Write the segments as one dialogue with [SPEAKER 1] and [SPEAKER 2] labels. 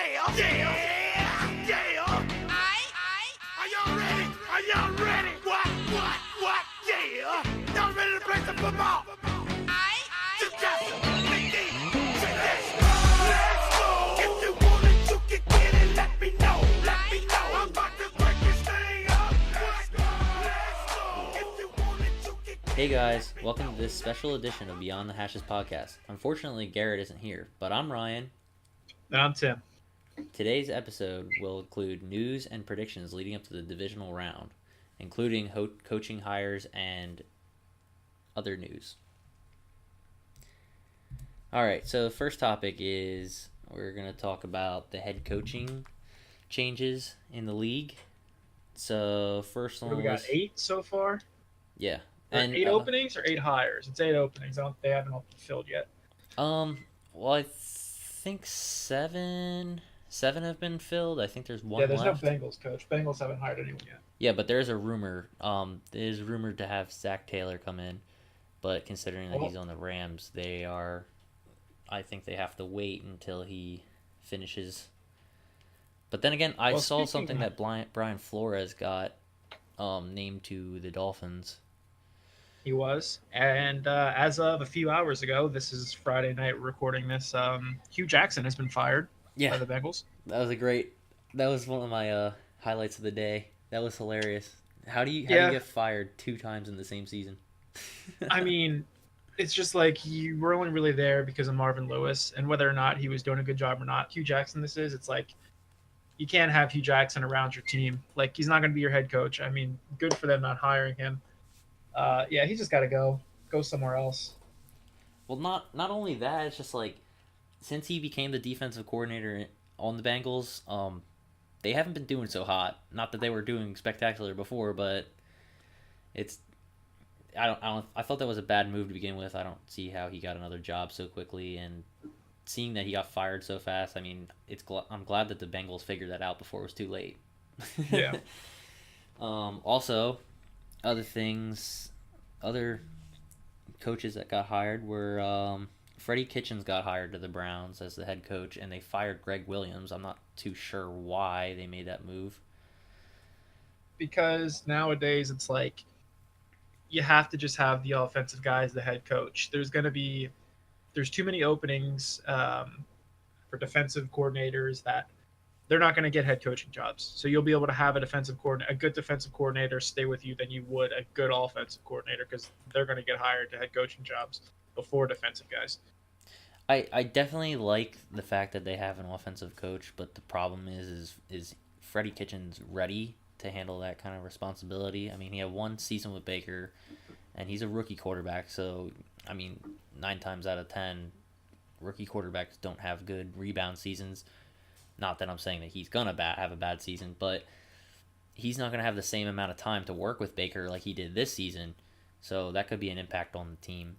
[SPEAKER 1] Yeah, yeah, yeah. Are y'all ready? Are y'all ready? What? Yeah. Y'all ready to play some football? Just big D. Let's go. If you want it, you can get it. Let me know. I'm about to break this thing up. Let's go. If you want it, you can get it.
[SPEAKER 2] Hey guys, welcome to this special edition of Beyond the Hashes podcast. Unfortunately, Garrett isn't here, but I'm Ryan.
[SPEAKER 3] And I'm Tim.
[SPEAKER 2] Today's episode will include news and predictions leading up to the divisional round, including coaching hires and other news. Alright, so the first topic is we're going to talk about the head coaching changes in the league. So, first one
[SPEAKER 3] We got 8 so far.
[SPEAKER 2] Yeah.
[SPEAKER 3] And 8 openings or 8 hires? It's 8 openings. They haven't all been filled yet.
[SPEAKER 2] Well, I think seven have been filled. I think there's one
[SPEAKER 3] Yeah, there's
[SPEAKER 2] left.
[SPEAKER 3] no Bengals coach. Bengals haven't hired anyone yet.
[SPEAKER 2] Yeah, but there's a rumor. There's rumored to have Zach Taylor come in, but considering that he's on the Rams, I think they have to wait until he finishes. But then again, I saw something that Brian Flores got named to the Dolphins.
[SPEAKER 3] He was. And as of a few hours ago, this is Friday night recording this, Hugh Jackson has been fired by the Bengals.
[SPEAKER 2] That was one of my highlights of the day. That was hilarious. How do you get fired 2 times in the same season?
[SPEAKER 3] I mean, it's just like you were only really there because of Marvin Lewis, and whether or not he was doing a good job or not, Hugh Jackson it's like you can't have Hugh Jackson around your team. Like, he's not going to be your head coach. I mean, good for them not hiring him. He's just got to go somewhere else.
[SPEAKER 2] Well, not only that, it's just like since he became the defensive coordinator on the Bengals, they haven't been doing so hot. Not that they were doing spectacular before, but I thought that was a bad move to begin with. I don't see how he got another job so quickly, and seeing that he got fired so fast, I mean, I'm glad that the Bengals figured that out before it was too late.
[SPEAKER 3] Yeah.
[SPEAKER 2] Also, other coaches that got hired were Freddie Kitchens got hired to the Browns as the head coach, and they fired Greg Williams. I'm not too sure why they made that move.
[SPEAKER 3] Because nowadays it's like you have to just have the offensive guy as the head coach. There's too many openings for defensive coordinators that they're not going to get head coaching jobs. So you'll be able to have a good defensive coordinator stay with you than you would a good offensive coordinator, because they're going to get hired to head coaching jobs before defensive guys.
[SPEAKER 2] I definitely like the fact that they have an offensive coach, but the problem is Freddie Kitchens ready to handle that kind of responsibility? I mean, he had 1 season with Baker, and he's a rookie quarterback, so, I mean, 9 times out of 10, rookie quarterbacks don't have good rebound seasons. Not that I'm saying that he's going to have a bad season, but he's not going to have the same amount of time to work with Baker like he did this season, so that could be an impact on the team.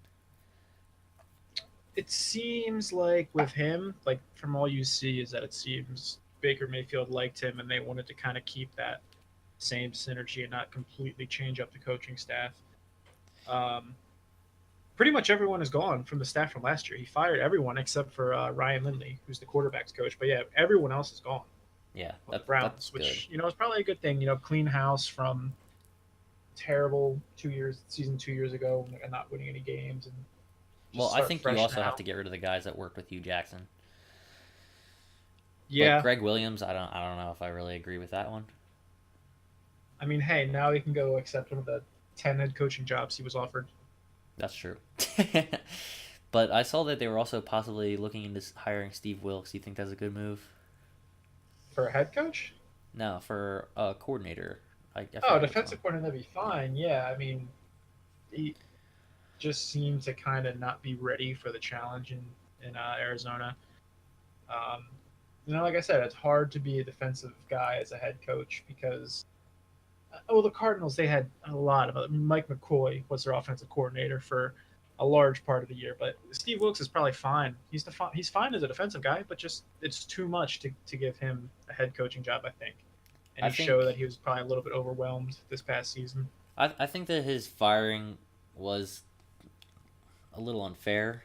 [SPEAKER 3] It seems like with him, like from all you see, is that it seems Baker Mayfield liked him and they wanted to kind of keep that same synergy and not completely change up the coaching staff. Pretty much everyone is gone from the staff from last year. He fired everyone except for Ryan Lindley, who's the quarterback's coach. But yeah, everyone else is gone.
[SPEAKER 2] Yeah,
[SPEAKER 3] Browns, which is probably a good thing. Clean house from terrible season 2 years ago and not winning any games. And
[SPEAKER 2] well, I think you also have to get rid of the guys that worked with Hugh Jackson.
[SPEAKER 3] Yeah,
[SPEAKER 2] but Greg Williams, I don't know if I really agree with that one.
[SPEAKER 3] I mean, hey, now he can go accept one of the 10 head coaching jobs he was offered.
[SPEAKER 2] That's true. But I saw that they were also possibly looking into hiring Steve Wilks. Do you think that's a good move?
[SPEAKER 3] For a head coach?
[SPEAKER 2] No, for a coordinator.
[SPEAKER 3] Defensive coordinator, that'd be fine. Yeah, I mean, he just seemed to kind of not be ready for the challenge in Arizona. Like I said, it's hard to be a defensive guy as a head coach because the Cardinals, they had a lot of Mike McCoy was their offensive coordinator for a large part of the year, but Steve Wilks is probably fine. He's fine as a defensive guy, but just it's too much to give him a head coaching job, I think. And he showed that he was probably a little bit overwhelmed this past season.
[SPEAKER 2] I think that his firing was a little unfair.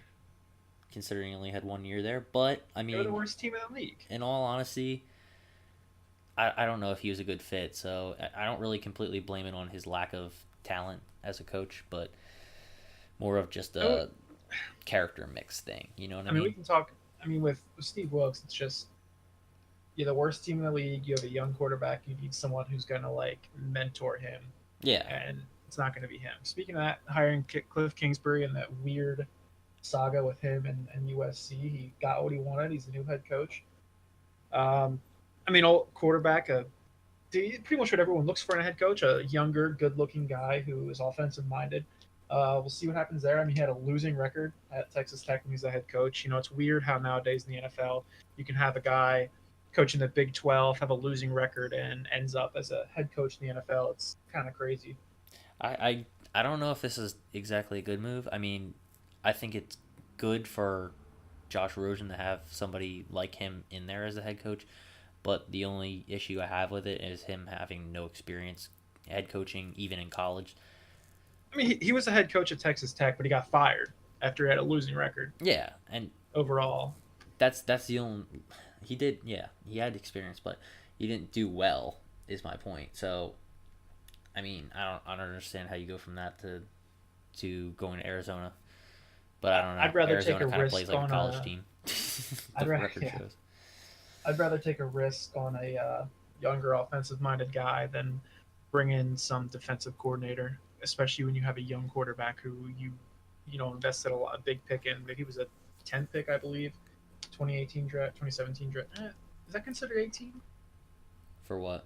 [SPEAKER 2] considering he only had 1 year there. But I
[SPEAKER 3] They're the
[SPEAKER 2] mean,
[SPEAKER 3] worst team in the league.
[SPEAKER 2] in all honesty, I don't know if he was a good fit. So I don't really completely blame it on his lack of talent as a coach, but more of just a character mix thing. You know what I
[SPEAKER 3] We
[SPEAKER 2] mean?
[SPEAKER 3] can talk. With Steve Wilkes, it's just you're the worst team in the league. You have a young quarterback. You need someone who's going to like mentor him,
[SPEAKER 2] Yeah.
[SPEAKER 3] and it's not going to be him. Speaking of that, hiring Cliff Kingsbury and that weird saga with him and USC, he got what he wanted. He's the new head coach. Old quarterback, pretty much what everyone looks for in a head coach, a younger, good-looking guy who is offensive-minded. We'll see what happens there. He had a losing record at Texas Tech when he's the head coach. It's weird how nowadays in the NFL you can have a guy coaching the Big 12 have a losing record and ends up as a head coach in the NFL. It's kind of crazy.
[SPEAKER 2] I don't know if this is exactly a good move. I think it's good for Josh Rosen to have somebody like him in there as a head coach, but the only issue I have with it is him having no experience head coaching, even in college.
[SPEAKER 3] He was a head coach at Texas Tech, but he got fired after he had a losing record.
[SPEAKER 2] Yeah, and
[SPEAKER 3] overall,
[SPEAKER 2] that's the only he did. Yeah, he had experience, but he didn't do well. Is my point. So, I don't understand how you go from that to going to Arizona. But I don't know.
[SPEAKER 3] I'd rather
[SPEAKER 2] Arizona
[SPEAKER 3] take a
[SPEAKER 2] kind of
[SPEAKER 3] risk
[SPEAKER 2] plays like
[SPEAKER 3] on
[SPEAKER 2] a college team.
[SPEAKER 3] I'd rather take a risk on a younger offensive-minded guy than bring in some defensive coordinator, especially when you have a young quarterback who you invested a big pick in. Maybe he was a 10th pick, I believe, 2018 draft, 2017 draft. Is that considered 18?
[SPEAKER 2] For what?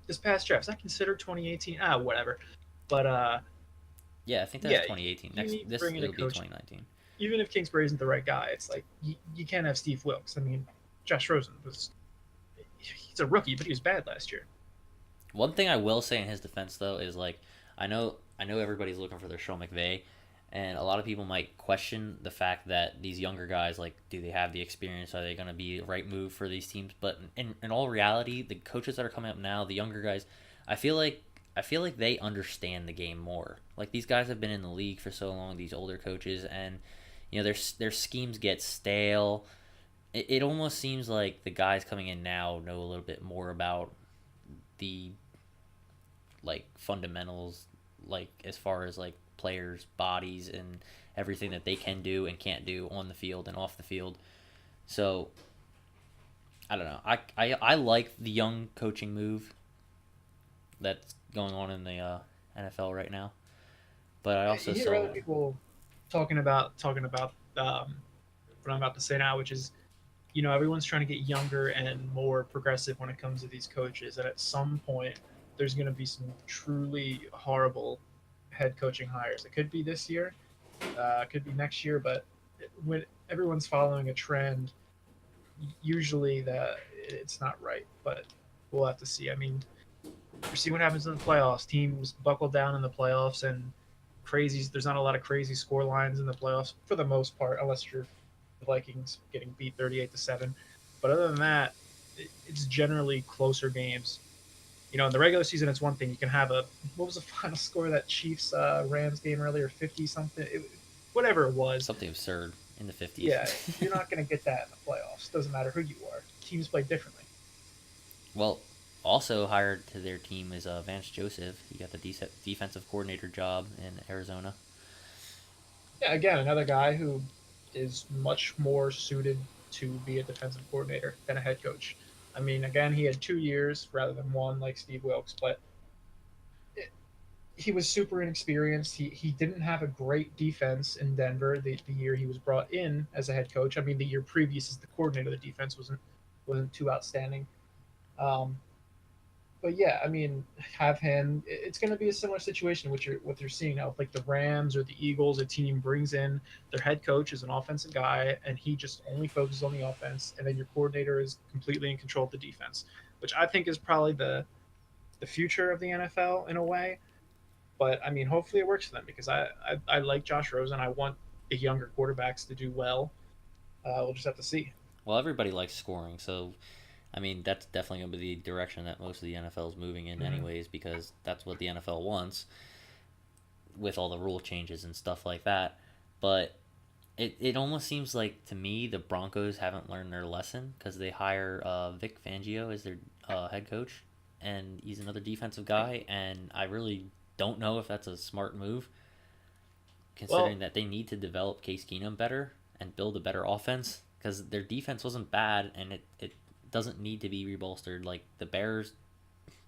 [SPEAKER 3] This past draft, is that considered 2018? Whatever. But
[SPEAKER 2] yeah, I think that's 2018. This
[SPEAKER 3] it'll
[SPEAKER 2] be 2019.
[SPEAKER 3] Even if Kingsbury isn't the right guy, it's like you can't have Steve Wilkes. Josh Rosen he's a rookie, but he was bad last year.
[SPEAKER 2] One thing I will say in his defense though is like I know everybody's looking for their Sean McVay, and a lot of people might question the fact that these younger guys, like, do they have the experience? Are they going to be the right move for these teams? But in all reality, the coaches that are coming up now, the younger guys, I feel like they understand the game more. Like, these guys have been in the league for so long, these older coaches, and their schemes get stale. It almost seems like the guys coming in now know a little bit more about the like fundamentals, like as far as like players' bodies and everything that they can do and can't do on the field and off the field. So I don't know. I like the young coaching move that's going on in the NFL right now, but I also
[SPEAKER 3] hear other people talking about what I'm about to say now, which is everyone's trying to get younger and more progressive when it comes to these coaches, and at some point there's going to be some truly horrible head coaching hires. It could be this year, it could be next year, but when everyone's following a trend, usually it's not right. But we'll have to see. We'll see what happens in the playoffs. Teams buckle down in the playoffs, and there's not a lot of crazy score lines in the playoffs for the most part, unless you're the Vikings getting beat 38-7. But other than that, it's generally closer games. In the regular season, it's one thing. You can have what was the final score of that Chiefs Rams game earlier? 50 something, whatever it was.
[SPEAKER 2] Something absurd in the 50s.
[SPEAKER 3] Yeah, you're not going to get that in the playoffs. Doesn't matter who you are. Teams play differently.
[SPEAKER 2] Well, also hired to their team is Vance Joseph. He got the defensive coordinator job in Arizona.
[SPEAKER 3] Yeah, again, another guy who is much more suited to be a defensive coordinator than a head coach. Again, he had 2 years rather than one like Steve Wilkes, but he was super inexperienced. He didn't have a great defense in Denver the year he was brought in as a head coach. The year previous as the coordinator, the defense wasn't too outstanding. But yeah, have him. It's going to be a similar situation what you're seeing now, like the Rams or the Eagles. A team brings in their head coach as an offensive guy, and he just only focuses on the offense, and then your coordinator is completely in control of the defense, which I think is probably the future of the NFL in a way. But hopefully it works for them, because I like Josh Rosen. I want the younger quarterbacks to do well. We'll just have to see.
[SPEAKER 2] Well, everybody likes scoring, so that's definitely going to be the direction that most of the NFL is moving in anyways, because that's what the NFL wants with all the rule changes and stuff like that. But it almost seems like to me the Broncos haven't learned their lesson because they hire Vic Fangio as their head coach, and he's another defensive guy, and I really don't know if that's a smart move,
[SPEAKER 3] Well,
[SPEAKER 2] considering that they need to develop Case Keenum better and build a better offense because their defense wasn't bad, and it doesn't need to be rebolstered. Like the Bears,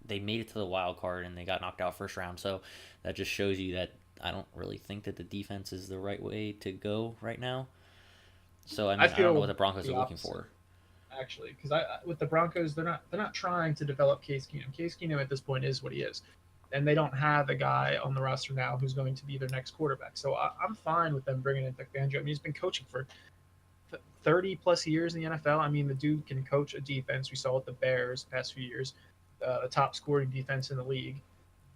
[SPEAKER 2] they made it to the wild card and they got knocked out first round, so that just shows you that I don't really think that the defense is the right way to go right now. So I
[SPEAKER 3] I
[SPEAKER 2] mean, I don't know what
[SPEAKER 3] feel
[SPEAKER 2] the Broncos
[SPEAKER 3] the
[SPEAKER 2] are looking
[SPEAKER 3] opposite
[SPEAKER 2] for.
[SPEAKER 3] actually, because with the Broncos, they're not trying to develop Case Keenum. Case Keenum at this point is what he is, and they don't have a guy on the roster now who's going to be their next quarterback. So I'm fine with them bringing in Vic Fangio. I mean, he's been coaching for 30 plus years in the NFL. I mean, the dude can coach a defense. We saw with the Bears the past few years, the top scoring defense in the league.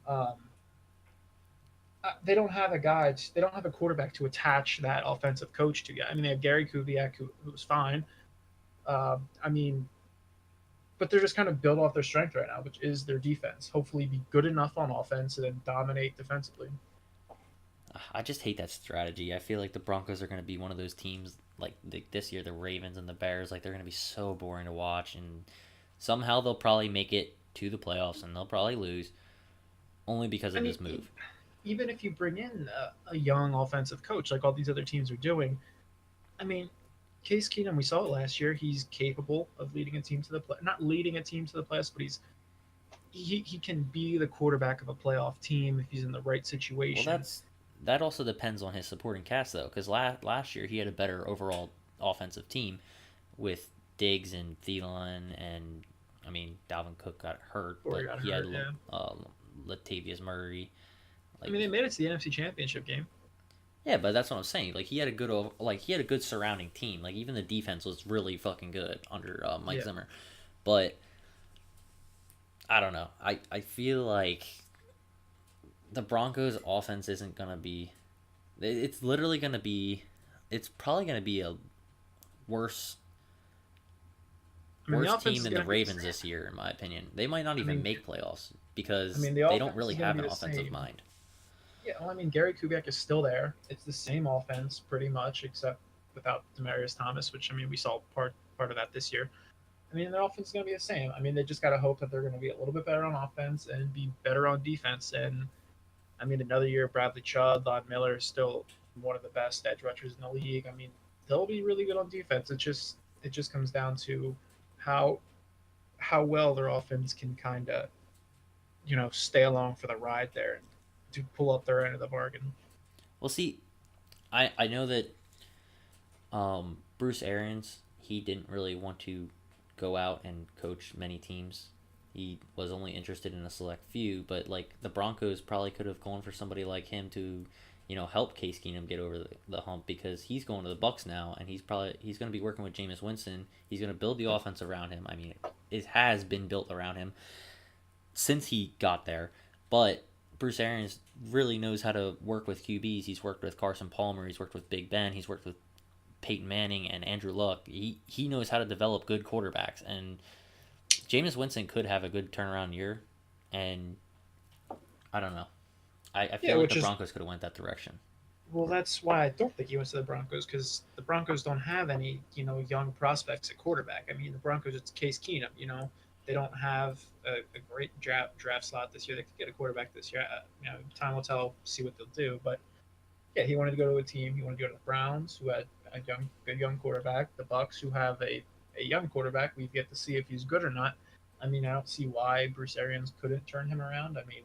[SPEAKER 3] Um, they don't have a guy. They don't have a quarterback to attach that offensive coach to yet. I mean, they have Gary Kubiak, who was fine. I mean, but they're just kind of built off their strength right now, which is their defense. Hopefully, be good enough on offense and then dominate defensively.
[SPEAKER 2] I just hate that strategy. I feel like the Broncos are going to be one of those teams like this year, the Ravens and the Bears. Like they're going to be so boring to watch, and somehow they'll probably make it to the playoffs, and they'll probably lose only because
[SPEAKER 3] I
[SPEAKER 2] of
[SPEAKER 3] mean,
[SPEAKER 2] this move.
[SPEAKER 3] even if you bring in a young offensive coach like all these other teams are doing, I mean, Case Keenum, we saw it last year. He's capable of leading a team to the play, not leading a team to the playoffs, but he can be the quarterback of a playoff team if he's in the right
[SPEAKER 2] Well,
[SPEAKER 3] situation.
[SPEAKER 2] that also depends on his supporting cast though, because last year he had a better overall offensive team with Diggs and Thielen, and I mean Dalvin Cook got hurt,
[SPEAKER 3] Before he
[SPEAKER 2] but
[SPEAKER 3] got
[SPEAKER 2] he had
[SPEAKER 3] hurt, yeah.
[SPEAKER 2] uh, Latavius Murray.
[SPEAKER 3] I
[SPEAKER 2] Like
[SPEAKER 3] mean, they made it to the NFC Championship game.
[SPEAKER 2] yeah, but that's what I'm saying. Like he had a good surrounding team. Like even the defense was really fucking good under Mike
[SPEAKER 3] Yeah.
[SPEAKER 2] Zimmer. But I don't know. I feel like the Broncos offense isn't gonna be. It's literally gonna be. It's probably gonna be a worse
[SPEAKER 3] I mean, the
[SPEAKER 2] worse
[SPEAKER 3] offense
[SPEAKER 2] team
[SPEAKER 3] is
[SPEAKER 2] than the
[SPEAKER 3] going to be the
[SPEAKER 2] Ravens
[SPEAKER 3] same.
[SPEAKER 2] this year, in my opinion. They might not
[SPEAKER 3] I
[SPEAKER 2] even
[SPEAKER 3] mean,
[SPEAKER 2] make playoffs
[SPEAKER 3] I
[SPEAKER 2] because
[SPEAKER 3] mean, the
[SPEAKER 2] they don't
[SPEAKER 3] offense
[SPEAKER 2] really
[SPEAKER 3] is going
[SPEAKER 2] have
[SPEAKER 3] to
[SPEAKER 2] an
[SPEAKER 3] be the
[SPEAKER 2] offensive
[SPEAKER 3] same.
[SPEAKER 2] mind.
[SPEAKER 3] Yeah, well, I mean, Gary Kubiak is still there. It's the same offense pretty much, except without Demarius Thomas, which I mean, we saw part of that this year. I mean, their offense is going to be the same. I mean, they just got to hope that they're going to be a little bit better on offense and be better on defense. And I mean, another year, Bradley Chubb, Von Miller is still one of the best edge rushers in the league. I mean, they'll be really good on defense. It just comes down to how how well their offense can kind of stay along for the ride there and to pull up their end of the bargain.
[SPEAKER 2] Well, see, I know that Bruce Arians he didn't really want to go out and coach many teams. He was only interested in a select few, but like the Broncos probably could have gone for somebody like him to, help Case Keenum get over the hump because he's going to the Bucks now, and he's going to be working with Jameis Winston. He's going to build the offense around him. I mean, it has been built around him since he got there, but Bruce Arians really knows how to work with QBs. He's worked with Carson Palmer. He's worked with Big Ben. He's worked with Peyton Manning and Andrew Luck. He knows how to develop good quarterbacks, and Jameis Winston could have a good turnaround year, and I don't know. I
[SPEAKER 3] Yeah,
[SPEAKER 2] feel like
[SPEAKER 3] which
[SPEAKER 2] the
[SPEAKER 3] is
[SPEAKER 2] Broncos could have went that direction.
[SPEAKER 3] well, that's why I don't think he went to the Broncos because the Broncos don't have any young prospects at quarterback. I mean, the Broncos it's Case Keenum. They don't have a great draft slot this year. They could get a quarterback this year. Time will tell. See what they'll do, but yeah, he wanted to go to a team. He wanted to go to the Browns, who had a good young quarterback. The Bucks, who have a young quarterback. We've yet to see if he's good or not. I mean, I don't see why Bruce Arians couldn't turn him around. I mean,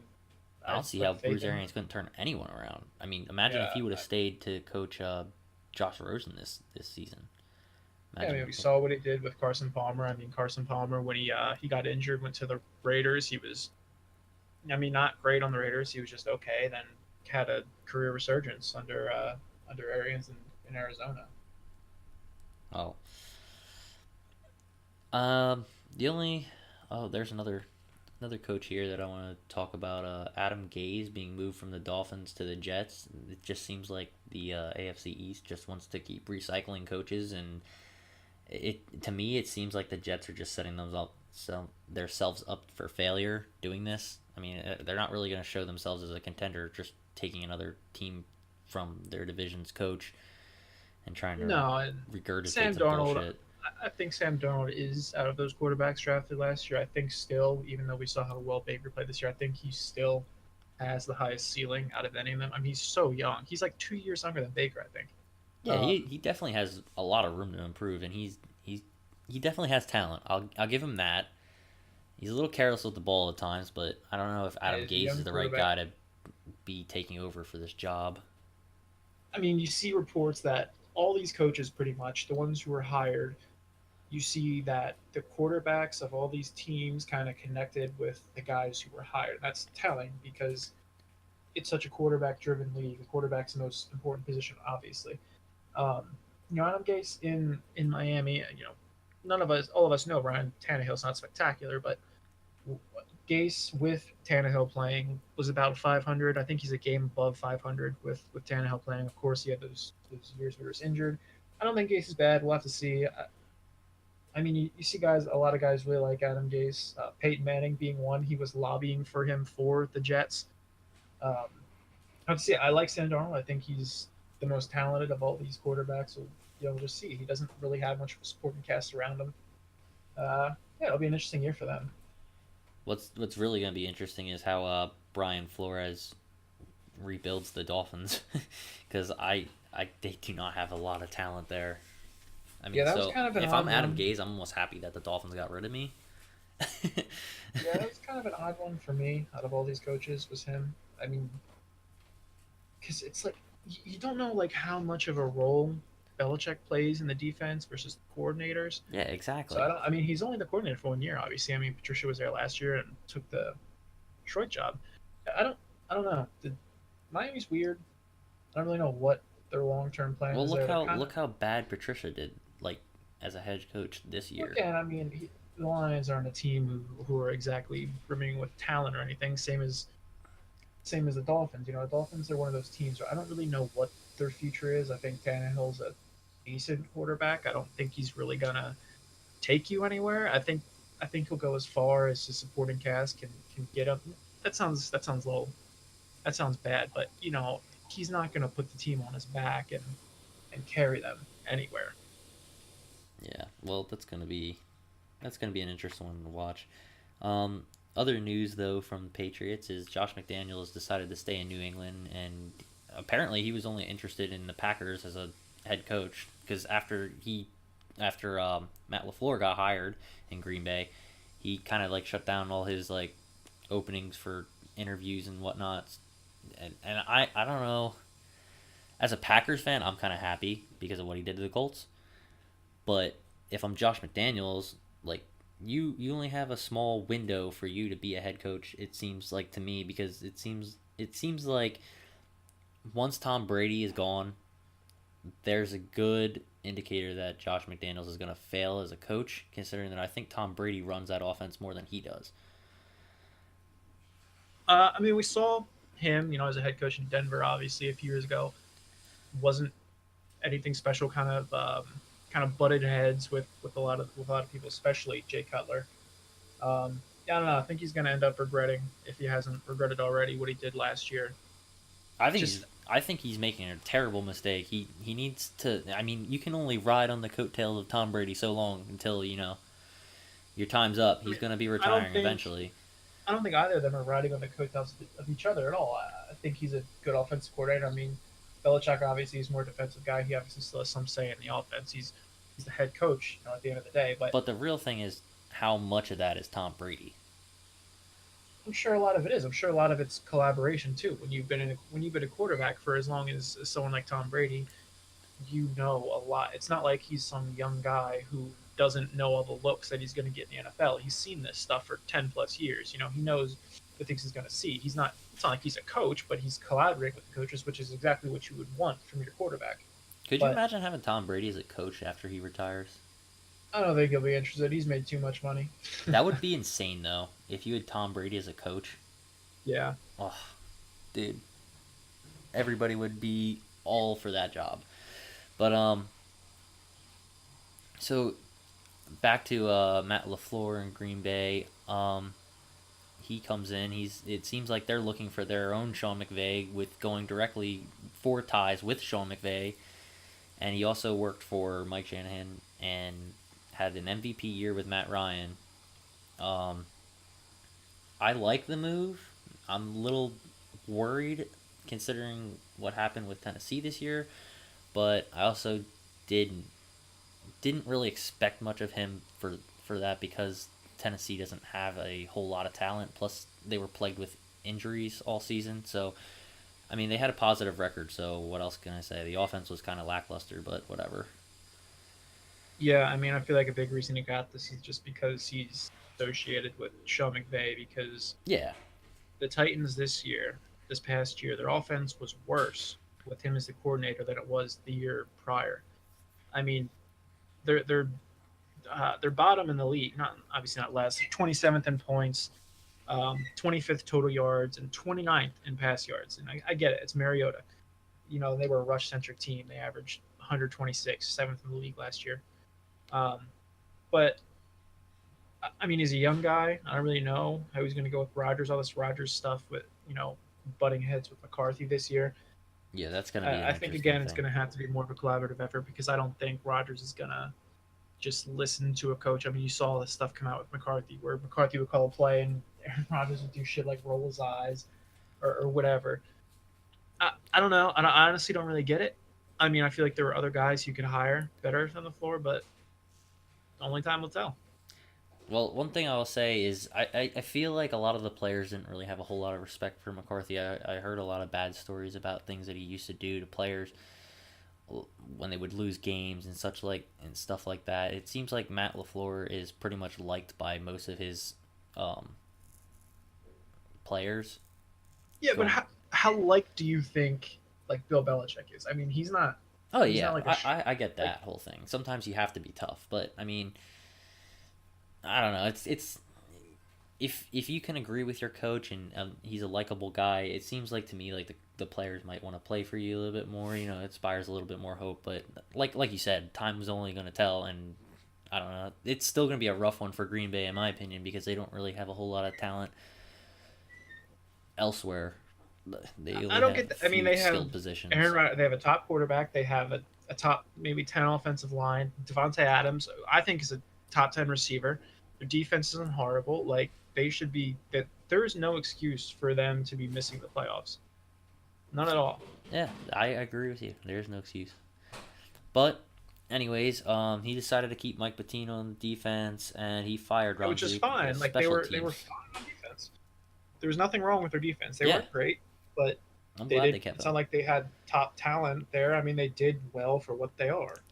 [SPEAKER 2] I
[SPEAKER 3] I
[SPEAKER 2] don't see how
[SPEAKER 3] put faith
[SPEAKER 2] Bruce
[SPEAKER 3] in.
[SPEAKER 2] Arians couldn't turn anyone around. I mean, imagine if
[SPEAKER 3] Yeah,
[SPEAKER 2] he would have stayed to coach Josh Rosen this season.
[SPEAKER 3] yeah. I mean,
[SPEAKER 2] Imagine.
[SPEAKER 3] we saw what he did with Carson Palmer. I mean, Carson Palmer when he got injured, went to the Raiders. He was, I mean, not great on the Raiders. He was just okay. Then had a career resurgence under Arians in Arizona.
[SPEAKER 2] Oh, the only there's another coach here that I want to talk about. Adam Gase being moved from the Dolphins to the Jets. It just seems like the AFC East just wants to keep recycling coaches, and it to me it seems like the Jets are just setting themselves up for failure doing this. I mean, they're not really going to show themselves as a contender, just taking another team from their division's coach. and trying to
[SPEAKER 3] No, and
[SPEAKER 2] regurgitate
[SPEAKER 3] Sam
[SPEAKER 2] some
[SPEAKER 3] Darnold.
[SPEAKER 2] bullshit.
[SPEAKER 3] I think Sam Darnold is out of those quarterbacks drafted last year. I think still, even though we saw how well Baker played this year, I think he still has the highest ceiling out of any of them. I mean, he's so young. He's like 2 years younger than Baker, I think.
[SPEAKER 2] Yeah, he definitely has a lot of room to improve, and he definitely has talent. I'll give him that. He's a little careless with the ball at times, but I don't know if Adam
[SPEAKER 3] As a
[SPEAKER 2] Gase
[SPEAKER 3] young
[SPEAKER 2] is the right
[SPEAKER 3] quarterback,
[SPEAKER 2] guy to be taking over for this job.
[SPEAKER 3] I mean, you see reports that all these coaches, pretty much the ones who were hired, you see that the quarterbacks of all these teams kind of connected with the guys who were hired. That's telling because it's such a quarterback-driven league. The quarterback's the most important position, obviously. Um, Adam Gase in Miami, none of us, all of us know Ryan Tannehill's not spectacular, but Gase with Tannehill playing was about 500. I think he's a game above 500 with Tannehill playing. Of course, he had those years where he was injured. I don't think Gase is bad. We'll have to see. I mean, you see guys, a lot of guys really like Adam Gase. Peyton Manning being one, he was lobbying for him for the Jets. Um, I have to see. I like Sam Darnold. I think he's the most talented of all these quarterbacks. So, we'll just see. He doesn't really have much of a supporting cast around him. Yeah, it'll be an interesting year for them.
[SPEAKER 2] What's really going to be interesting is how Brian Flores rebuilds the Dolphins, because they do not have a lot of talent there. I mean,
[SPEAKER 3] Yeah, that was
[SPEAKER 2] so
[SPEAKER 3] kind of an
[SPEAKER 2] if
[SPEAKER 3] odd
[SPEAKER 2] I'm Adam
[SPEAKER 3] one.
[SPEAKER 2] Gase, I'm almost happy that the Dolphins got rid of me.
[SPEAKER 3] Yeah, that was kind of an odd one for me out of all these coaches was him. I mean, because it's like you don't know like how much of a role Belichick plays in the defense versus the coordinators.
[SPEAKER 2] Yeah,
[SPEAKER 3] So
[SPEAKER 2] exactly.
[SPEAKER 3] I mean, he's only the coordinator for 1 year, obviously. I mean, Patricia was there last year and took the Detroit job. I don't I don't know. Miami's weird. I don't really know what their long term plan
[SPEAKER 2] Well,
[SPEAKER 3] is there. They're kind of
[SPEAKER 2] look how bad Patricia did, like as a head coach this year.
[SPEAKER 3] again. I mean, the Lions aren't a team who are exactly brimming with talent or anything. Same as the Dolphins. The Dolphins are one of those teams where I don't really know what their future is. I think Tannehill's a decent quarterback. I don't think he's really gonna take you anywhere. I think he'll go as far as his supporting cast can get him. That sounds low. That sounds bad, but he's not gonna put the team on his back and carry them anywhere.
[SPEAKER 2] Yeah, well, that's gonna be an interesting one to watch. Um, Other news though from the Patriots is Josh McDaniels decided to stay in New England, and apparently he was only interested in the Packers as a head coach because after Matt LaFleur got hired in Green Bay, he kind of like shut down all his like openings for interviews and whatnot. And I don't know. As a Packers fan, I'm kind of happy because of what he did to the Colts. But if I'm Josh McDaniels, like you only have a small window for you to be a head coach. It seems like to me because it seems like once Tom Brady is gone, there's a good indicator that Josh McDaniels is going to fail as a coach, considering that I think Tom Brady runs that offense more than he does.
[SPEAKER 3] I mean, we saw him, as a head coach in Denver, obviously a few years ago. Wasn't anything special. Kind of butted heads with a lot of people, especially Jay Cutler. Yeah, I don't know. I think he's going to end up regretting, if he hasn't regretted already, what he did last year.
[SPEAKER 2] I think
[SPEAKER 3] Just
[SPEAKER 2] he's I think he's making a terrible mistake. He needs to. I mean, you can only ride on the coattails of Tom Brady so long until your time's up.
[SPEAKER 3] I
[SPEAKER 2] He's
[SPEAKER 3] mean,
[SPEAKER 2] going to be
[SPEAKER 3] I don't
[SPEAKER 2] retiring
[SPEAKER 3] think
[SPEAKER 2] eventually.
[SPEAKER 3] I don't think either of them are riding on the coattails of each other at all. I think he's a good offensive coordinator. I mean, Belichick obviously is more defensive guy. He obviously still has some say in the offense. He's the head coach, at the end of the day. But
[SPEAKER 2] But the real thing is how much of that is Tom Brady.
[SPEAKER 3] I'm sure a lot of it is. I'm sure a lot of it's collaboration too. When you've been a quarterback for as long as someone like Tom Brady, you know a lot. It's not like he's some young guy who doesn't know all the looks that he's going to get in the NFL. He's seen this stuff for 10 plus years. He knows the things he's going to see. It's not like he's a coach, but he's collaborating with the coaches, which is exactly what you would want from your quarterback.
[SPEAKER 2] Could you
[SPEAKER 3] But
[SPEAKER 2] imagine having Tom Brady as a coach after he retires?
[SPEAKER 3] I don't think he'll be interested. He's made too much money.
[SPEAKER 2] That would be insane though. If you had Tom Brady as a coach,
[SPEAKER 3] Yeah.
[SPEAKER 2] oh, dude, everybody would be all for that job. But so back to Matt LaFleur in Green Bay. He comes in. It seems like they're looking for their own Sean McVay with going directly for ties with Sean McVay. and he also worked for Mike Shanahan and had an MVP year with Matt Ryan. Um, I like the move. I'm a little worried considering what happened with Tennessee this year, but I also didn't didn't really expect much of him for that because Tennessee doesn't have a whole lot of talent. Plus, they were plagued with injuries all season. So, I mean, they had a positive record. So, what else can I say? The offense was kind of lackluster, but whatever.
[SPEAKER 3] Yeah, I mean, I feel like a big reason he got this is just because he's associated with Sean McVay. Because
[SPEAKER 2] Yeah,
[SPEAKER 3] the Titans this past year, their offense was worse with him as the coordinator than it was the year prior. I mean, they're bottom in the league, not obviously not last, 27th in points, 25th total yards, and 29th in pass yards. And I get it, it's Mariota. You know, they were a rush centric team. They averaged 126, seventh in the league last year. Um, but I mean, he's a young guy. I don't really know how he's going to go with Rodgers. All this Rodgers stuff with butting heads with McCarthy this year.
[SPEAKER 2] yeah, that's gonna be an
[SPEAKER 3] I think
[SPEAKER 2] interesting
[SPEAKER 3] again it's
[SPEAKER 2] thing.
[SPEAKER 3] going to have to be more of a collaborative effort because I don't think Rodgers is going to just listen to a coach. I mean, you saw this stuff come out with McCarthy where McCarthy would call a play and Aaron Rodgers would do shit like roll his eyes or whatever. I don't know. I honestly don't really get it. I mean, I feel like there were other guys you could hire better on the floor, but only time will tell.
[SPEAKER 2] Well, one thing I will say is I feel like a lot of the players didn't really have a whole lot of respect for McCarthy. I heard a lot of bad stories about things that he used to do to players when they would lose games and such like and stuff like that. It seems like Matt LaFleur is pretty much liked by most of his um, players.
[SPEAKER 3] Yeah, but
[SPEAKER 2] Going,
[SPEAKER 3] how like do you think like Bill Belichick is? I mean,
[SPEAKER 2] oh
[SPEAKER 3] he's
[SPEAKER 2] yeah,
[SPEAKER 3] not like
[SPEAKER 2] I get
[SPEAKER 3] like
[SPEAKER 2] that whole thing. Sometimes you have to be tough, but I mean, I don't know. It's if you can agree with your coach and he's a likable guy, it seems like to me like the players might want to play for you a little bit more. You know, it inspires a little bit more hope. But like you said, time is only going to tell, and I don't know. It's still going to be a rough one for Green Bay in my opinion because they don't really have a whole lot of talent elsewhere. They
[SPEAKER 3] I
[SPEAKER 2] only
[SPEAKER 3] don't
[SPEAKER 2] have
[SPEAKER 3] get.
[SPEAKER 2] a
[SPEAKER 3] I mean,
[SPEAKER 2] few
[SPEAKER 3] they have
[SPEAKER 2] skilled positions.
[SPEAKER 3] Aaron. They have a top quarterback. They have a top maybe 10 offensive line. Devontae Adams, I think, is a top 10 receiver. Their defense isn't horrible. Like they should be. That there is no excuse for them to be missing the playoffs. None at all.
[SPEAKER 2] Yeah, I agree with you. There's no excuse. But anyways, he decided to keep Mike Patino on defense, and he fired Ron
[SPEAKER 3] Which is
[SPEAKER 2] Zook, the
[SPEAKER 3] fine. Like
[SPEAKER 2] special
[SPEAKER 3] they were
[SPEAKER 2] teams.
[SPEAKER 3] fine on defense. There was nothing wrong with their defense. They
[SPEAKER 2] Yeah,
[SPEAKER 3] weren't great, but
[SPEAKER 2] I'm
[SPEAKER 3] they
[SPEAKER 2] glad they
[SPEAKER 3] did.
[SPEAKER 2] kept
[SPEAKER 3] It's
[SPEAKER 2] him.
[SPEAKER 3] not like they had top talent there. I mean, they did well for what they are.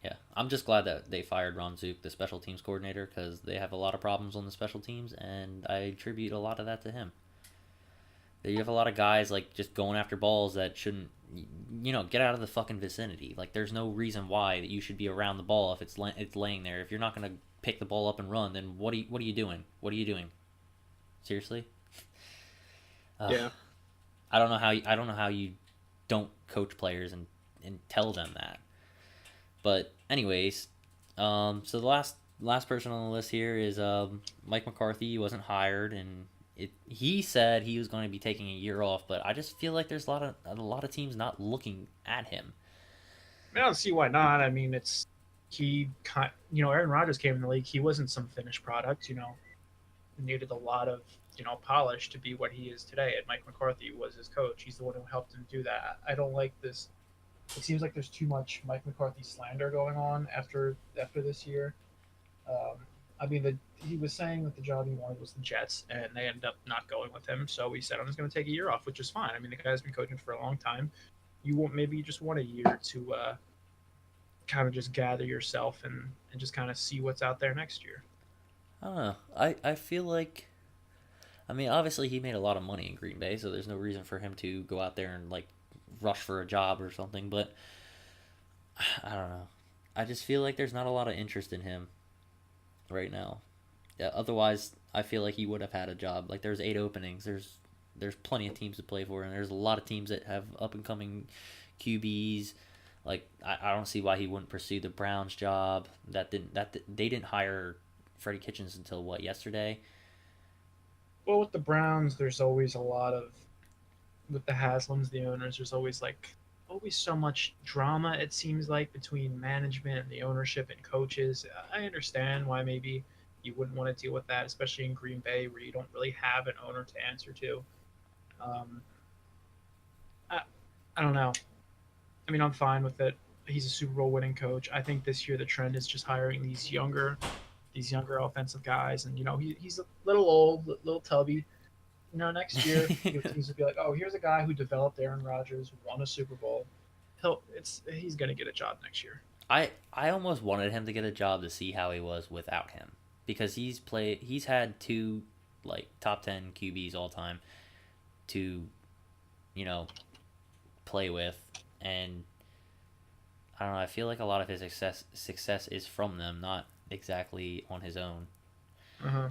[SPEAKER 2] Yeah, I'm just glad that they fired Ron Zook, the special teams coordinator, because they have a lot of problems on the special teams, and I attribute a lot of that to him. You have a lot of guys like just going after balls that shouldn't, get out of the fucking vicinity. Like, there's no reason why that you should be around the ball if it's laying there. If you're not gonna pick the ball up and run, then what are you doing? What are you doing? Seriously? Ugh.
[SPEAKER 3] Yeah.
[SPEAKER 2] I don't know how you don't coach players and tell them that. But anyways, so the last person on the list here is Mike McCarthy. He wasn't hired, and he said he was going to be taking a year off. But I just feel like there's a lot of teams not looking at him.
[SPEAKER 3] I mean, I don't see why not. I mean, Aaron Rodgers came in the league. He wasn't some finished product. Needed a lot of polish to be what he is today. And Mike McCarthy was his coach. He's the one who helped him do that. I don't like this. It seems like there's too much Mike McCarthy slander going on after this year. Um, I mean, he was saying that the job he wanted was the Jets, and they ended up not going with him. So he said, "I'm just going to take a year off," which is fine. I mean, the guy's been coaching for a long time. Maybe you just want a year to kind of just gather yourself and just kind of see what's out there next year.
[SPEAKER 2] I don't know. I feel like, I mean, obviously he made a lot of money in Green Bay, so there's no reason for him to go out there and like rush for a job or something. But I don't know. I just feel like there's not a lot of interest in him right now. Yeah, otherwise, I feel like he would have had a job. Like there's 8 openings. There's plenty of teams to play for, and there's a lot of teams that have up and coming QBs. Like I don't see why he wouldn't pursue the Browns job. They didn't hire Freddie Kitchens until what, yesterday.
[SPEAKER 3] Well, with the Browns, there's always a lot of with the Haslams, the owners. There's always like always so much drama, it seems like, between management and the ownership and coaches. I understand why maybe you wouldn't want to deal with that, especially in Green Bay where you don't really have an owner to answer to. Um, I, I don't know. I mean, I'm fine with it. He's a Super Bowl winning coach. I think this year the trend is just hiring these younger offensive guys, and he's a little old, little tubby. Next year teams will be like, oh, here's a guy who developed Aaron Rodgers, who won a Super Bowl. He's gonna get a job next year.
[SPEAKER 2] I almost wanted him to get a job to see how he was without him, because he's had two like top 10 QBs all time to, you know, play with, and I don't know, I feel like a lot of his success is from them, not exactly on his own.
[SPEAKER 3] Uh-huh.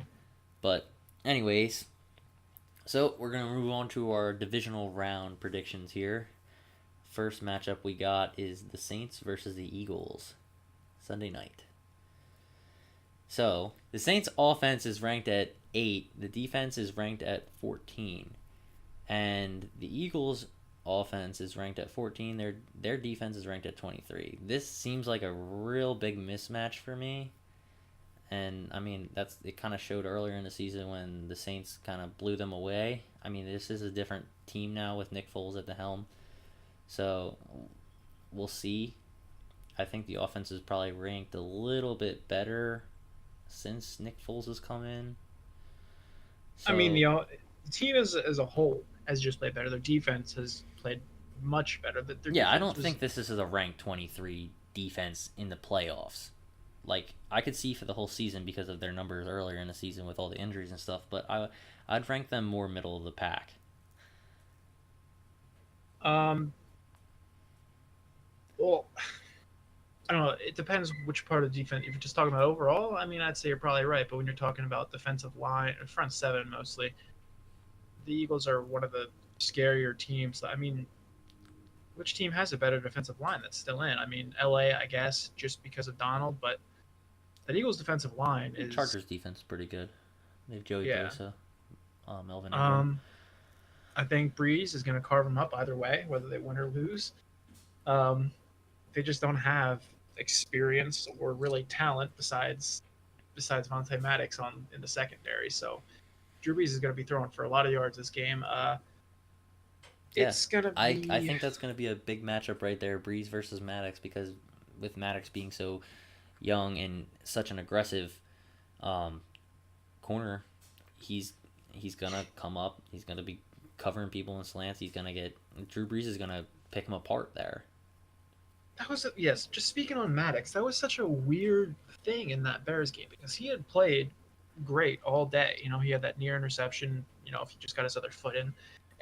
[SPEAKER 2] But anyways, so we're gonna move on to our divisional round predictions here. First matchup we got is the Saints versus the Eagles, Sunday night. So the Saints offense is ranked at 8, the defense is ranked at 14, and the Eagles offense is ranked at 14. Their defense is ranked at 23. This seems like a real big mismatch for me. And I mean, it kind of showed earlier in the season when the Saints kind of blew them away. I mean, this is a different team now with Nick Foles at the helm. So we'll see. I think the offense is probably ranked a little bit better since Nick Foles has come in.
[SPEAKER 3] So, I mean, the team as a whole has just played better. Their defense has played much better.
[SPEAKER 2] I don't think this is a ranked 23 defense in the playoffs. Like, I could see for the whole season because of their numbers earlier in the season with all the injuries and stuff, but I'd rank them more middle of the pack.
[SPEAKER 3] Well, I don't know. It depends which part of the defense. If you're just talking about overall, I mean, I'd say you're probably right. But when you're talking about defensive line, front seven mostly, the Eagles are one of the scarier teams. I mean, which team has a better defensive line that's still in? I mean, LA, I guess, just because of Donald, but the Eagles' defensive line is.
[SPEAKER 2] Chargers' defense is pretty good. They have Joey Bosa, Melvin.
[SPEAKER 3] I think Breeze is going to carve them up either way, whether they win or lose. They just don't have experience or really talent besides Vontae Maddox in the secondary. So Drew Brees is going to be throwing for a lot of yards this game. It's going to be.
[SPEAKER 2] I think that's going to be a big matchup right there, Breeze versus Maddox, because with Maddox being so young and such an aggressive corner, he's gonna come up. He's gonna be covering people in slants. He's gonna get Drew Brees is gonna pick him apart there.
[SPEAKER 3] That was yes. Just speaking on Maddox, that was such a weird thing in that Bears game because he had played great all day. He had that near interception. If he just got his other foot in,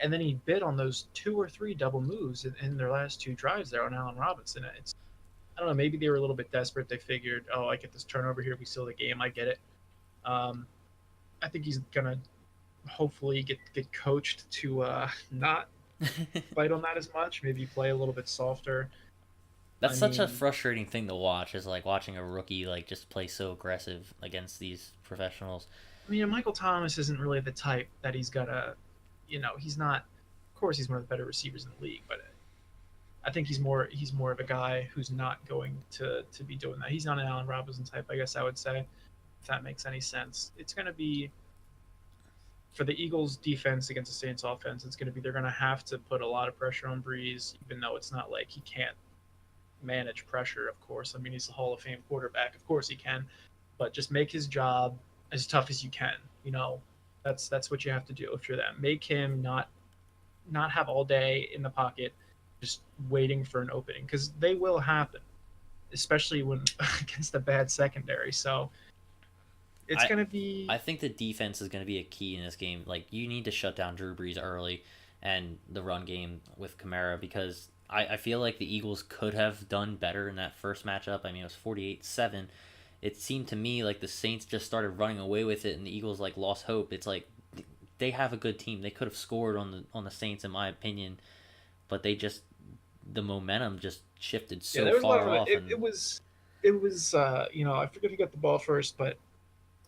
[SPEAKER 3] and then he bit on those 2 or 3 double moves in their last 2 drives there on Allen Robinson. I don't know. Maybe they were a little bit desperate. They figured, oh, I get this turnover here. We steal the game. I get it. I think he's gonna hopefully get coached to not fight on that as much. Maybe play a little bit softer.
[SPEAKER 2] That's such a frustrating thing to watch, is like watching a rookie like just play so aggressive against these professionals.
[SPEAKER 3] I mean, Michael Thomas isn't really the type that he's gonna, he's not. Of course, he's one of the better receivers in the league, but I think he's more of a guy who's not going to be doing that. He's not an Allen Robinson type, I guess I would say, if that makes any sense. It's going to be, for the Eagles' defense against the Saints' offense, they're going to have to put a lot of pressure on Breeze, even though it's not like he can't manage pressure, of course. I mean, he's a Hall of Fame quarterback. Of course he can. But just make his job as tough as you can. That's what you have to do if you're them. Make him not have all day in the pocket just waiting for an opening, because they will happen, especially when against a bad secondary. So it's going to be.
[SPEAKER 2] I think the defense is going to be a key in this game. Like, you need to shut down Drew Brees early and the run game with Kamara, because I feel like the Eagles could have done better in that first matchup. I mean, it was 48-7. It seemed to me like the Saints just started running away with it, and the Eagles like lost hope. It's like they have a good team. They could have scored on the Saints, in my opinion, but the momentum just shifted so far off.
[SPEAKER 3] It was I forget who got the ball first, but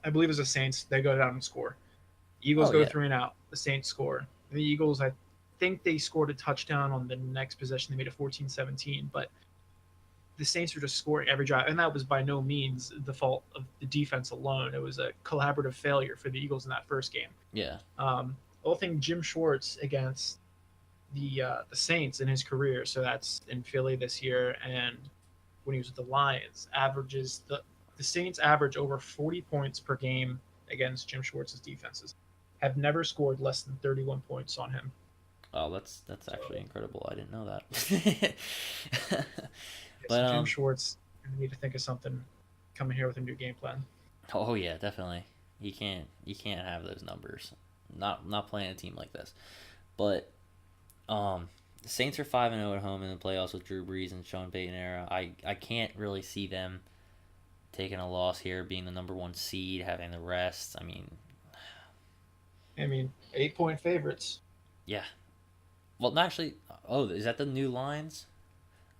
[SPEAKER 3] I believe it was the Saints. They go down and score. Eagles go 3 and out. The Saints score. The Eagles, think they scored a touchdown on the next possession. They made it 14-17, but the Saints were just scoring every drive, and that was by no means the fault of the defense alone. It was a collaborative failure for the Eagles in that first game.
[SPEAKER 2] Yeah.
[SPEAKER 3] The whole thing, Jim Schwartz against the Saints in his career, so that's in Philly this year, and when he was with the Lions, averages the Saints average over 40 points per game against Jim Schwartz's defenses. Have never scored less than 31 points on him.
[SPEAKER 2] Oh, that's actually incredible. I didn't know that.
[SPEAKER 3] So Jim Schwartz need to think of something coming here with a new game plan.
[SPEAKER 2] Oh yeah, definitely. You can't have those numbers. Not playing a team like this. But the Saints are 5-0 at home in the playoffs with Drew Brees and Sean Payton era. I can't really see them taking a loss here, being the number 1 seed, having the rest. I mean
[SPEAKER 3] 8-point favorites.
[SPEAKER 2] Yeah. Well, not actually. Oh, is that the new lines?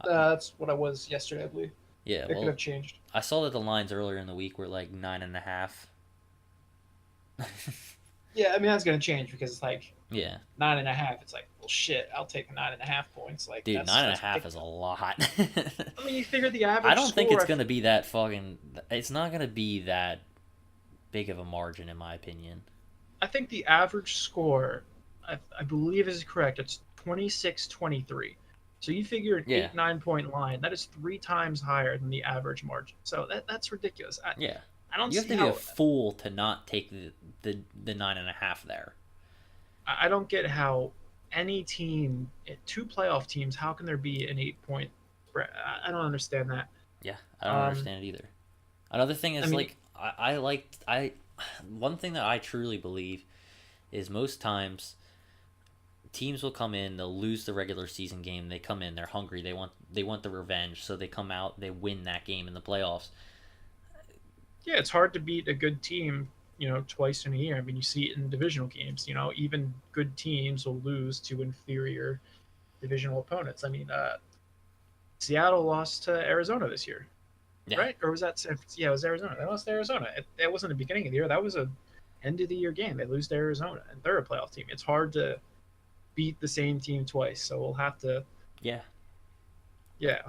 [SPEAKER 3] That's what I was yesterday, I believe.
[SPEAKER 2] Yeah,
[SPEAKER 3] it could have changed.
[SPEAKER 2] I saw that the lines earlier in the week were like 9.5.
[SPEAKER 3] Yeah, that's gonna change because it's like
[SPEAKER 2] 9.5.
[SPEAKER 3] It's like, well, shit, I'll take 9.5 points. Like,
[SPEAKER 2] dude, 9.5 is a lot.
[SPEAKER 3] You figure the average.
[SPEAKER 2] I don't think it's gonna be that fucking. It's not gonna be that big of a margin, in my opinion.
[SPEAKER 3] I think the average score, I believe, is correct. It's 26-23. So you figure an 8-9 point line, that is 3 times higher than the average margin. So that's ridiculous. I don't.
[SPEAKER 2] You have to be a fool to not take the 9.5 there.
[SPEAKER 3] I don't get how any team, 2 playoff teams, how can there be an 8-point spread? I don't understand that.
[SPEAKER 2] Yeah, I don't understand it either. Another thing is one thing that I truly believe is most times teams will come in, they'll lose the regular season game, they come in, they're hungry, they want the revenge, so they come out, they win that game in the playoffs.
[SPEAKER 3] Yeah, it's hard to beat a good team, twice in a year. You see it in divisional games. Even good teams will lose to inferior divisional opponents. Seattle lost to Arizona this year, right? Or was that? Yeah, it was Arizona. They lost to Arizona. It wasn't the beginning of the year. That was a end of the year game. They lose to Arizona, and they're a playoff team. It's hard to beat the same team twice. So we'll have to. Yeah,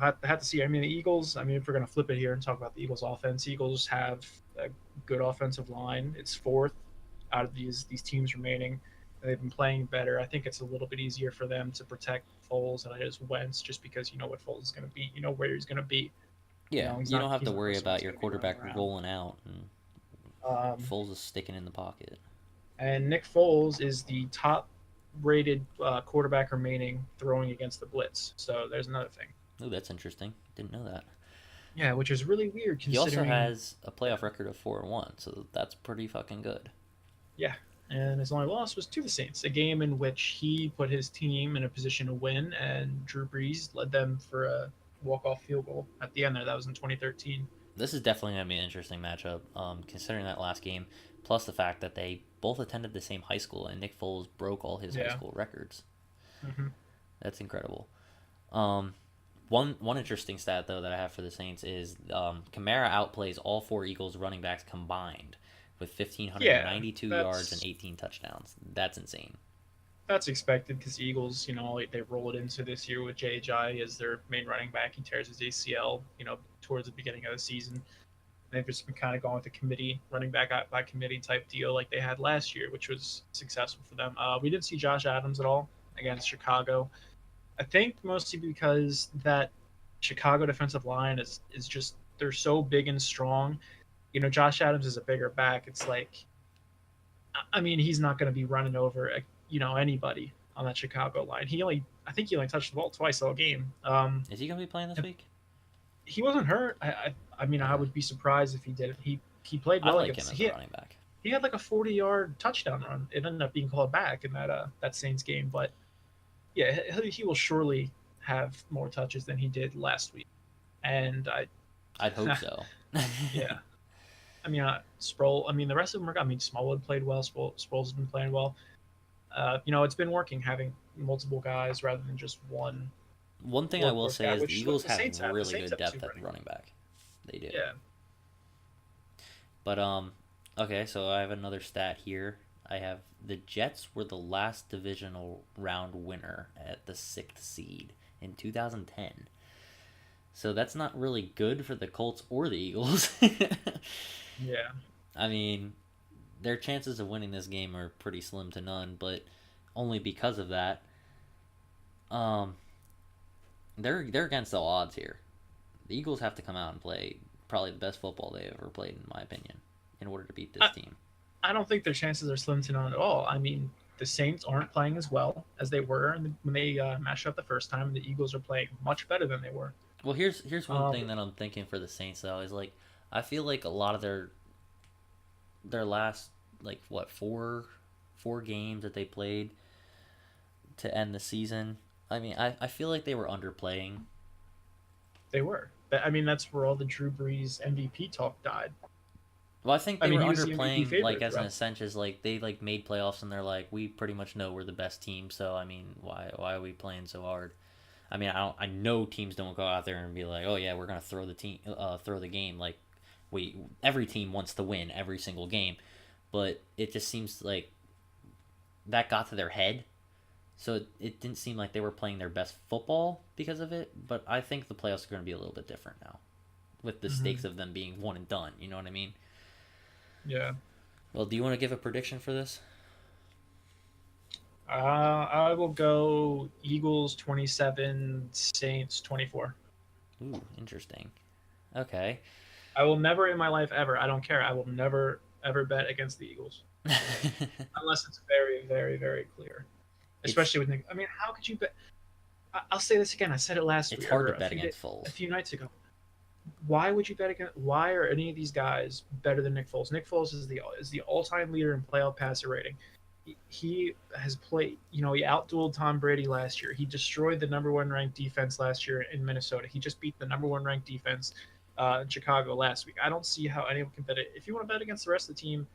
[SPEAKER 3] I have to see. The Eagles, if we're going to flip it here and talk about the Eagles offense, Eagles have a good offensive line. It's 4th out of these teams remaining. They've been playing better. I think it's a little bit easier for them to protect Foles than it is Wentz, just because you know what Foles is going to be, where he's going to be.
[SPEAKER 2] Yeah, you don't have to worry about your quarterback rolling out, and Foles is sticking in the pocket.
[SPEAKER 3] And Nick Foles is the top-rated quarterback remaining throwing against the blitz. So there's another thing.
[SPEAKER 2] Oh, that's interesting. Didn't know that.
[SPEAKER 3] Yeah, which is really weird considering...
[SPEAKER 2] He also has a playoff record of 4-1, so that's pretty fucking good.
[SPEAKER 3] Yeah, and his only loss was to the Saints, a game in which he put his team in a position to win, and Drew Brees led them for a walk-off field goal at the end there. That was in 2013.
[SPEAKER 2] This is definitely going to be an interesting matchup, considering that last game, plus the fact that they both attended the same high school, and Nick Foles broke all his high school records.
[SPEAKER 3] Mm-hmm.
[SPEAKER 2] That's incredible. One interesting stat, though, that I have for the Saints is Kamara outplays all 4 Eagles running backs combined with 1,592 yards and 18 touchdowns. That's insane.
[SPEAKER 3] That's expected because the Eagles, they roll it into this year with J.J. as their main running back. He tears his ACL, towards the beginning of the season. They've just been kind of going with the committee, running back out by committee type deal like they had last year, which was successful for them. We didn't see Josh Adams at all against Chicago. I think mostly because that Chicago defensive line is just, they're so big and strong. Josh Adams is a bigger back. It's like, he's not going to be running over, anybody on that Chicago line. I think he only touched the ball twice all game.
[SPEAKER 2] Is he going to be playing this week?
[SPEAKER 3] He wasn't hurt. I would be surprised if he did. He played well.
[SPEAKER 2] I like him as a running back.
[SPEAKER 3] He had like a 40-yard touchdown run. It ended up being called back in that Saints game, but yeah, he will surely have more touches than he did last week, and
[SPEAKER 2] I'd hope so.
[SPEAKER 3] Yeah, Sproul. The rest of them are. Smallwood played well. Sproul's been playing well. It's been working having multiple guys rather than just one.
[SPEAKER 2] One thing I will say is the Eagles have really good depth at running back. They do.
[SPEAKER 3] Yeah.
[SPEAKER 2] But okay, so I have another stat here. I have the Jets were the last divisional round winner at the sixth seed in 2010. So that's not really good for the Colts or the Eagles.
[SPEAKER 3] Yeah.
[SPEAKER 2] I mean, their chances of winning this game are pretty slim to none, but only because of that. Um, they're against all odds here. The Eagles have to come out and play probably the best football they've ever played, in my opinion, in order to beat this team.
[SPEAKER 3] I don't think their chances are slim to none at all. I mean, the Saints aren't playing as well as they were when they matched up the first time. The Eagles are playing much better than they were.
[SPEAKER 2] Well, here's one thing that I'm thinking for the Saints though is like I feel like a lot of their last like what four games that they played to end the season. I mean, I feel like they were underplaying.
[SPEAKER 3] They were. I mean, that's where all the Drew Brees MVP talk died.
[SPEAKER 2] Well, I think they
[SPEAKER 3] I mean,
[SPEAKER 2] were
[SPEAKER 3] he was the MVP
[SPEAKER 2] underplaying
[SPEAKER 3] favorite
[SPEAKER 2] like as an
[SPEAKER 3] throughout.
[SPEAKER 2] essential like they like made playoffs and they're like we pretty much know we're the best team, so I mean, why are we playing so hard? I mean, I know teams don't go out there and be like, "Oh yeah, we're going to throw the game." Like every team wants to win every single game, but it just seems like that got to their head. So it didn't seem like they were playing their best football because of it, but I think the playoffs are going to be a little bit different now with the stakes of them being one and done, you know what I mean?
[SPEAKER 3] Yeah.
[SPEAKER 2] Well, do you want to give a prediction for this?
[SPEAKER 3] I will go Eagles 27, Saints 24.
[SPEAKER 2] Ooh, interesting. Okay.
[SPEAKER 3] I will never in my life ever. I don't care. I will never ever bet against the Eagles unless it's very, very, very clear. Especially with Nick. I mean, how could you bet? I'll say this again. I said it last week.
[SPEAKER 2] It's hard
[SPEAKER 3] or
[SPEAKER 2] to bet against Foles.
[SPEAKER 3] a few nights ago. Why would you bet against? Why are any of these guys better than Nick Foles? Nick Foles is the all-time leader in playoff passer rating. He has played. You know, he outdueled Tom Brady last year. He destroyed the number one ranked defense last year in Minnesota. He just beat the number one ranked defense in Chicago last week. I don't see how anyone can bet it. If you want to bet against the rest of the team,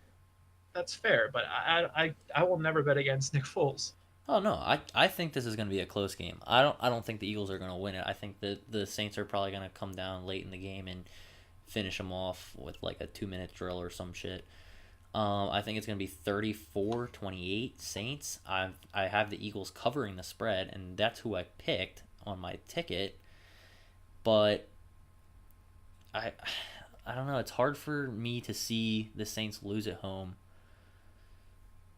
[SPEAKER 3] that's fair. But I will never bet against Nick Foles.
[SPEAKER 2] Oh no, I think this is going to be a close game. I don't think the Eagles are going to win it. I think that the Saints are probably going to come down late in the game and finish them off with like a 2-minute drill or some shit. I think it's going to be 34-28 Saints. I have the Eagles covering the spread, and that's who I picked on my ticket. But I don't know. It's hard for me to see the Saints lose at home.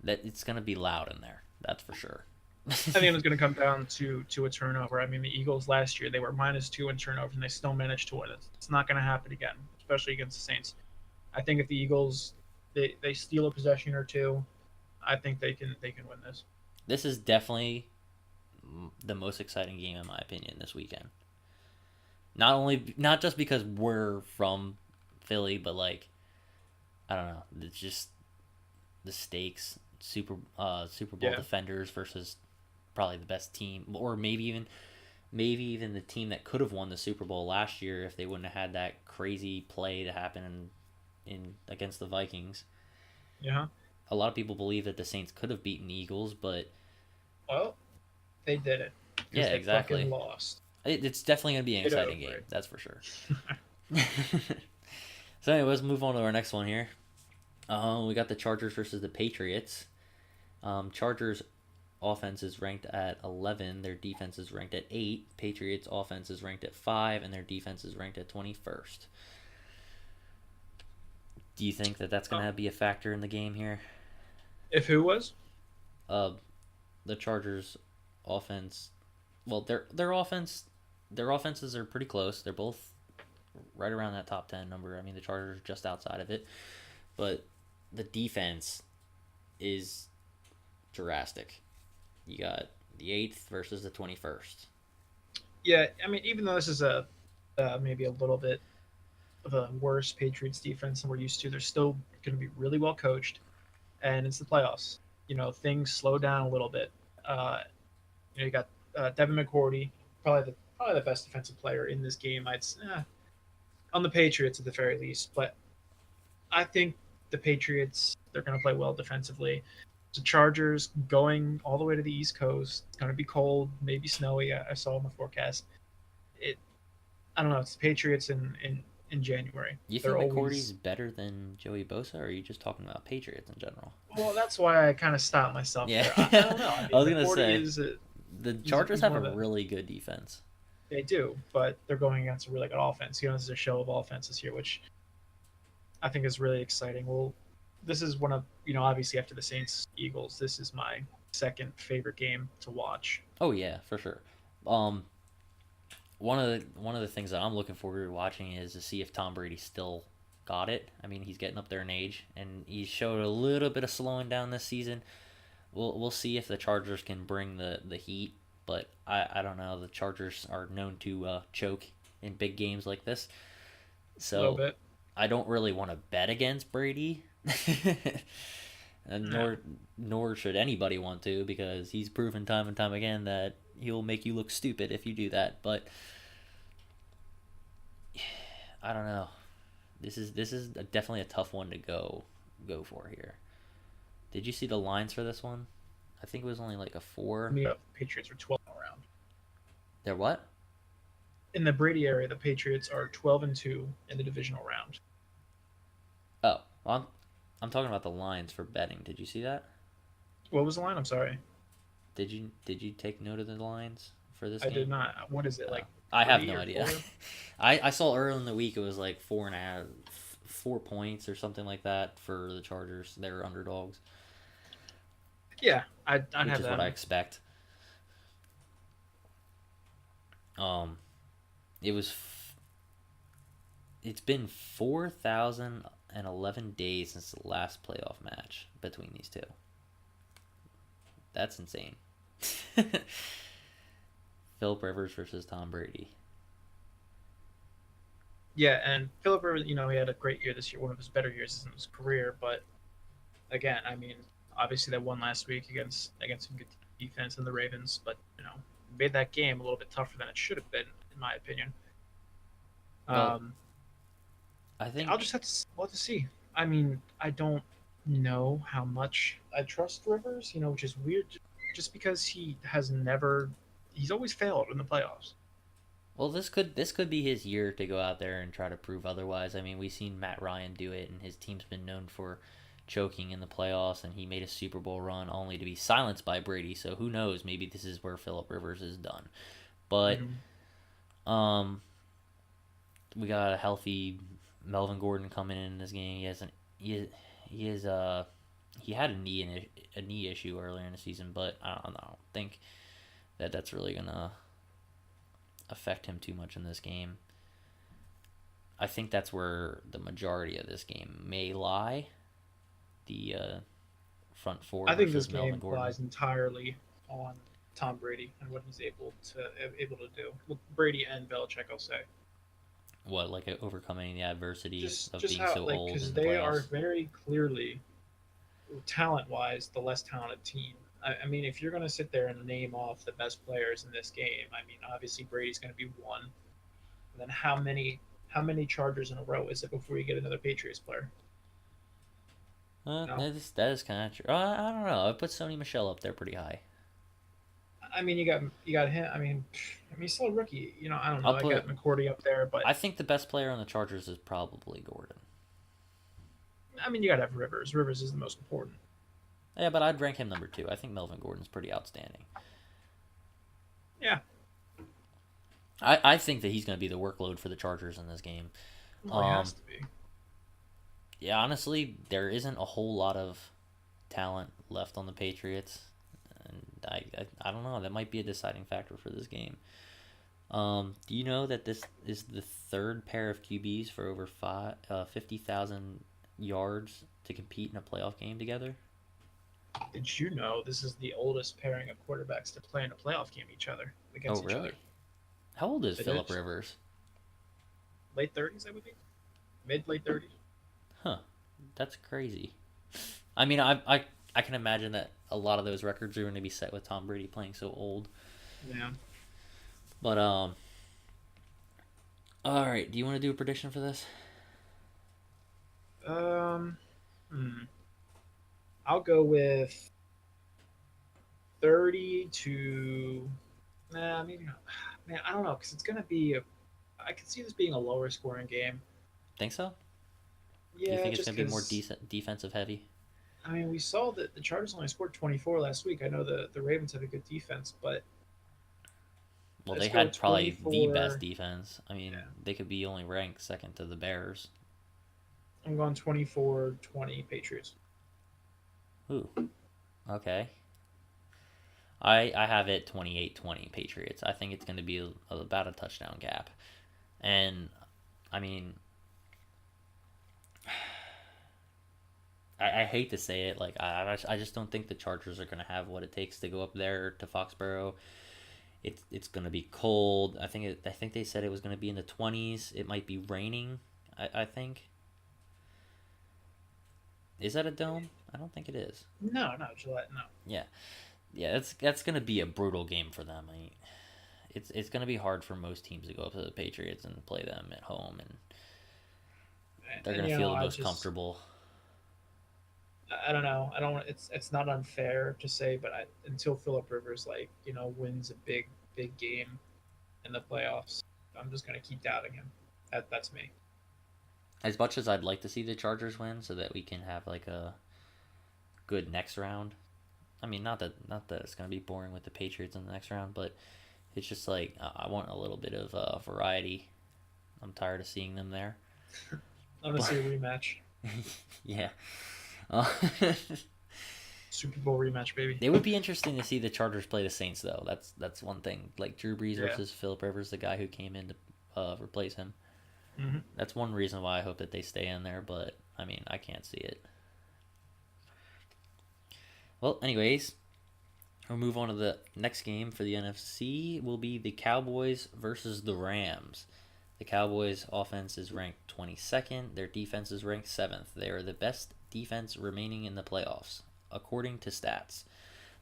[SPEAKER 2] That it's going to be loud in there. That's for sure.
[SPEAKER 3] I think it's going to come down to a turnover. I mean, the Eagles last year, they were -2 in turnovers, and they still managed to win it. It's not going to happen again, especially against the Saints. I think if the Eagles they steal a possession or two, I think they can win this.
[SPEAKER 2] This is definitely the most exciting game in my opinion this weekend. Not just because we're from Philly, but like I don't know, it's just the stakes. Super Bowl defenders versus probably the best team, or maybe even the team that could have won the Super Bowl last year if they wouldn't have had that crazy play to happen in against the Vikings.
[SPEAKER 3] Yeah.
[SPEAKER 2] A lot of people believe that the Saints could have beaten the Eagles, but
[SPEAKER 3] well, they did it.
[SPEAKER 2] Yeah,
[SPEAKER 3] they
[SPEAKER 2] exactly.
[SPEAKER 3] Fucking lost.
[SPEAKER 2] It's definitely going to be an exciting game. That's for sure. So anyway, let's move on to our next one here. We got the Chargers versus the Patriots. Chargers offense is ranked at 11. Their defense is ranked at 8. Patriots offense is ranked at 5, and their defense is ranked at 21st. Do you think that that's going to be a factor in the game here?
[SPEAKER 3] If who was?
[SPEAKER 2] The Chargers offense. Well, their offenses are pretty close. They're both right around that top 10 number. I mean, the Chargers are just outside of it, but the defense is drastic. You got the 8th versus the 21st.
[SPEAKER 3] Yeah, I mean, even though this is a maybe a little bit of a worse Patriots defense than we're used to, they're still going to be really well coached, and it's the playoffs. You know, things slow down a little bit. You got Devin McCourty, probably the best defensive player in this game. On the Patriots at the very least, but I think the Patriots, they're going to play well defensively. The Chargers going all the way to the East Coast. It's going to be cold, maybe snowy. I saw in the forecast. I don't know. It's the Patriots in in January.
[SPEAKER 2] You
[SPEAKER 3] They're
[SPEAKER 2] think McCourty's
[SPEAKER 3] always
[SPEAKER 2] better than Joey Bosa, or are you just talking about Patriots in general?
[SPEAKER 3] well. That's why I kind of stopped myself
[SPEAKER 2] Yeah,
[SPEAKER 3] there. I don't know. I
[SPEAKER 2] I
[SPEAKER 3] mean,
[SPEAKER 2] was gonna
[SPEAKER 3] McCourty
[SPEAKER 2] say
[SPEAKER 3] is
[SPEAKER 2] the Chargers
[SPEAKER 3] he's
[SPEAKER 2] have
[SPEAKER 3] one
[SPEAKER 2] a
[SPEAKER 3] of the
[SPEAKER 2] really good defense.
[SPEAKER 3] they do, but they're going against a really good offense. This is a show of offenses here, which I think is really exciting. Well, this is one of obviously after the Saints Eagles, this is my second favorite game to watch.
[SPEAKER 2] Oh yeah, for sure. Um, one of the things that I'm looking forward to watching is to see if Tom Brady still got it. I mean, he's getting up there in age, and he showed a little bit of slowing down this season. We'll see if the Chargers can bring the heat, but I don't know. The Chargers are known to choke in big games like this,
[SPEAKER 3] A little
[SPEAKER 2] so
[SPEAKER 3] bit.
[SPEAKER 2] I don't really want to bet against Brady. And
[SPEAKER 3] No.
[SPEAKER 2] nor should anybody want to, because he's proven time and time again that he'll make you look stupid if you do that. But I don't know. This is definitely a tough one to go for here. Did you see the lines for this one? I think it was only like a 4.
[SPEAKER 3] The Patriots are 12 around.
[SPEAKER 2] They're what?
[SPEAKER 3] In the Brady area, the Patriots are 12-2 in the divisional round.
[SPEAKER 2] Oh, well, I'm talking about the lines for betting. Did you see that?
[SPEAKER 3] What was the line? I'm sorry.
[SPEAKER 2] Did you take note of the lines for this
[SPEAKER 3] I
[SPEAKER 2] game?
[SPEAKER 3] did not. What is it like?
[SPEAKER 2] I have
[SPEAKER 3] 3
[SPEAKER 2] no
[SPEAKER 3] or
[SPEAKER 2] idea.
[SPEAKER 3] 4?
[SPEAKER 2] I saw early in the week it was like 4.5, 4 points or something like that for the Chargers. They're underdogs,
[SPEAKER 3] Yeah, I'd
[SPEAKER 2] which
[SPEAKER 3] have
[SPEAKER 2] is
[SPEAKER 3] that.
[SPEAKER 2] what I expect. Um, it was. It's been 4,011 days since the last playoff match between these two. That's insane. Philip Rivers versus Tom Brady.
[SPEAKER 3] Yeah, and Philip Rivers, he had a great year this year, one of his better years in his career. But again, I mean, obviously that won last week against some good defense and the Ravens, but made that game a little bit tougher than it should have been, in my opinion.
[SPEAKER 2] Well,
[SPEAKER 3] Um,
[SPEAKER 2] I think
[SPEAKER 3] I'll just we'll have to see. I mean, I don't know how much I trust Rivers, which is weird, just because he's always failed in the playoffs.
[SPEAKER 2] Well, this could be his year to go out there and try to prove otherwise. I mean, we've seen Matt Ryan do it, and his team's been known for choking in the playoffs, and he made a Super Bowl run only to be silenced by Brady. So who knows? Maybe this is where Philip Rivers is done. But
[SPEAKER 3] Mhm.
[SPEAKER 2] we got a healthy Melvin Gordon coming in this game. He had a knee issue earlier in the season, but I don't think that's really gonna affect him too much in this game. I think that's where the majority of this game may lie. The front four
[SPEAKER 3] I think this
[SPEAKER 2] versus Melvin
[SPEAKER 3] game
[SPEAKER 2] Gordon.
[SPEAKER 3] relies entirely on Tom Brady and what he's able to do. Well, Brady and Belichick, I'll say.
[SPEAKER 2] What, like overcoming the adversity of
[SPEAKER 3] Just
[SPEAKER 2] being
[SPEAKER 3] how
[SPEAKER 2] so old
[SPEAKER 3] because
[SPEAKER 2] in the
[SPEAKER 3] they are
[SPEAKER 2] playoffs?
[SPEAKER 3] very clearly talent wise the less talented team. I mean, if you're going to sit there and name off the best players in this game, I mean, obviously Brady's going to be one. And then how many Chargers in a row is it before you get another Patriots player? No.
[SPEAKER 2] That is kind of true. I don't know. I put Sony Michelle up there pretty high.
[SPEAKER 3] I mean, you got him. I mean, he's still a rookie. I don't know.
[SPEAKER 2] I'll
[SPEAKER 3] I
[SPEAKER 2] put.
[SPEAKER 3] got McCourty up there, but
[SPEAKER 2] I think the best player on the Chargers is probably Gordon.
[SPEAKER 3] I mean, you got to have Rivers. Rivers is the most important.
[SPEAKER 2] Yeah, but I'd rank him number 2. I think Melvin Gordon's pretty outstanding.
[SPEAKER 3] Yeah,
[SPEAKER 2] I think that he's going to be the workload for the Chargers in this game.
[SPEAKER 3] well, he has to be.
[SPEAKER 2] Yeah, honestly, there isn't a whole lot of talent left on the Patriots, and I don't know. That might be a deciding factor for this game. Do you know that this is the third pair of QBs for over 50,000 yards to compete in a playoff game together?
[SPEAKER 3] Did you know this is the oldest pairing of quarterbacks to play in a playoff game against
[SPEAKER 2] Oh,
[SPEAKER 3] each
[SPEAKER 2] really?
[SPEAKER 3] other?
[SPEAKER 2] How old is
[SPEAKER 3] It
[SPEAKER 2] Philip
[SPEAKER 3] is.
[SPEAKER 2] Rivers?
[SPEAKER 3] Late 30s, I would think. Mid late 30s.
[SPEAKER 2] Huh, that's crazy. I mean, I can imagine that a lot of those records are going to be set with Tom Brady playing so old.
[SPEAKER 3] Yeah.
[SPEAKER 2] But all right. Do you want to do a prediction for this?
[SPEAKER 3] Um. Hmm. I'll go with 30 to. Nah, maybe not. Man, I don't know because it's gonna be. I could see this being a lower scoring game.
[SPEAKER 2] Think so? Do you
[SPEAKER 3] Yeah,
[SPEAKER 2] think it's
[SPEAKER 3] just
[SPEAKER 2] going to be more
[SPEAKER 3] because
[SPEAKER 2] defensive heavy?
[SPEAKER 3] I mean we saw that the Chargers only scored 24 last week. I know the Ravens have a good defense, but
[SPEAKER 2] Well,
[SPEAKER 3] let's
[SPEAKER 2] they
[SPEAKER 3] go
[SPEAKER 2] had probably the best
[SPEAKER 3] 24.
[SPEAKER 2] defense. I mean,
[SPEAKER 3] Yeah,
[SPEAKER 2] they could be only ranked second to the Bears.
[SPEAKER 3] I'm going 24-20 Patriots.
[SPEAKER 2] Ooh, okay. I have it 28-20 Patriots. I think it's going to be about a touchdown gap. And, I mean, I hate to say it, like I just don't think the Chargers are going to have what it takes to go up there to Foxborough. It's going to be cold. I think they said it was going to be in the 20s. It might be raining. I think. Is that a dome? I don't think it is.
[SPEAKER 3] No, Gillette, no.
[SPEAKER 2] Yeah, yeah. That's going to be a brutal game for them. I mean, it's going to be hard for most teams to go up to the Patriots and play them at home, and they're
[SPEAKER 3] And
[SPEAKER 2] going to
[SPEAKER 3] you
[SPEAKER 2] feel
[SPEAKER 3] know,
[SPEAKER 2] the most comfortable.
[SPEAKER 3] I don't know. I don't. It's not unfair to say, but until Philip Rivers wins a big game in the playoffs, I'm just gonna keep doubting him. That's me.
[SPEAKER 2] As much as I'd like to see the Chargers win, so that we can have like a good next round. I mean, not that it's gonna be boring with the Patriots in the next round, but it's just like I want a little bit of variety. I'm tired of seeing them there.
[SPEAKER 3] I'm gonna see a rematch.
[SPEAKER 2] Yeah. Uh,
[SPEAKER 3] Super Bowl rematch, baby.
[SPEAKER 2] it would be interesting to see the Chargers play the Saints, though. That's one thing. Like Drew Brees
[SPEAKER 3] Yeah.
[SPEAKER 2] versus Philip Rivers, the guy who came in to replace him.
[SPEAKER 3] hmm
[SPEAKER 2] That's one reason why I hope that they stay in there, but I mean, I can't see it. Well, anyways, we'll move on to the next game for the NFC. Will be the Cowboys versus the Rams. The Cowboys' offense is ranked 22nd. Their defense is ranked 7th. They are the best defense remaining in the playoffs, according to stats.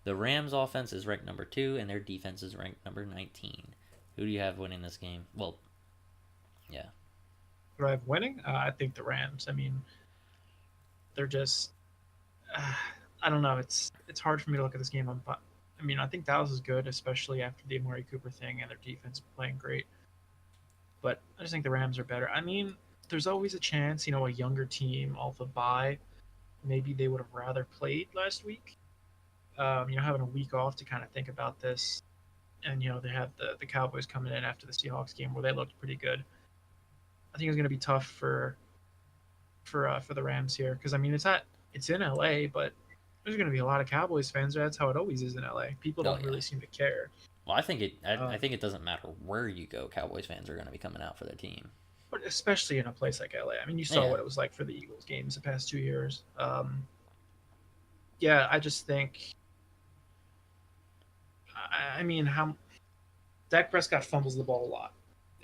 [SPEAKER 2] The Rams' offense is ranked number 2, and their defense is ranked number 19. Who do you have winning this game? Well, yeah.
[SPEAKER 3] Do I have winning? I think the Rams. I mean, they're just. Uh, I don't know. It's hard for me to look at this game. I mean, I think Dallas is good, especially after the Amari Cooper thing, and their defense playing great. But I just think the Rams are better. I mean, there's always a chance, a younger team off a bye, maybe they would have rather played last week. Having a week off to kind of think about this, and they have the Cowboys coming in after the Seahawks game where they looked pretty good. I think it's going to be tough for the Rams here because I mean it's in LA, but there's going to be a lot of Cowboys fans. That's how it always is in LA. People
[SPEAKER 2] Oh
[SPEAKER 3] don't
[SPEAKER 2] yeah.
[SPEAKER 3] really seem to care.
[SPEAKER 2] Well, I
[SPEAKER 3] Um,
[SPEAKER 2] think it doesn't matter where you go. Cowboys fans are going to be coming out for their team.
[SPEAKER 3] but especially in a place like LA. I mean, you saw
[SPEAKER 2] Yeah.
[SPEAKER 3] what it was like for the Eagles games the past 2 years. Yeah, I just think. I mean, how Dak Prescott fumbles the ball a lot.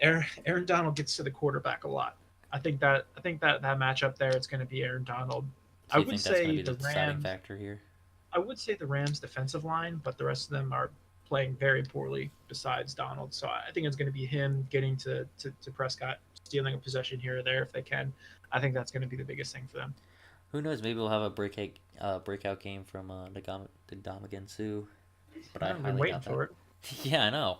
[SPEAKER 3] Aaron Donald gets to the quarterback a lot. I think that matchup there, it's going to be Aaron Donald.
[SPEAKER 2] So
[SPEAKER 3] I
[SPEAKER 2] you
[SPEAKER 3] would
[SPEAKER 2] think that's going to
[SPEAKER 3] say
[SPEAKER 2] be the
[SPEAKER 3] the
[SPEAKER 2] deciding
[SPEAKER 3] Rams.
[SPEAKER 2] factor here?
[SPEAKER 3] I would say the Rams defensive line, but the rest of them are playing very poorly besides Donald. So I think it's going to be him getting to Prescott, stealing a possession here or there if they can. I think that's going to be the biggest thing for them.
[SPEAKER 2] Who knows? Maybe we'll have a breakout game from Ndamukong Suh, but I
[SPEAKER 3] I've been
[SPEAKER 2] highly
[SPEAKER 3] waiting
[SPEAKER 2] doubt that.
[SPEAKER 3] for it.
[SPEAKER 2] Yeah, I know.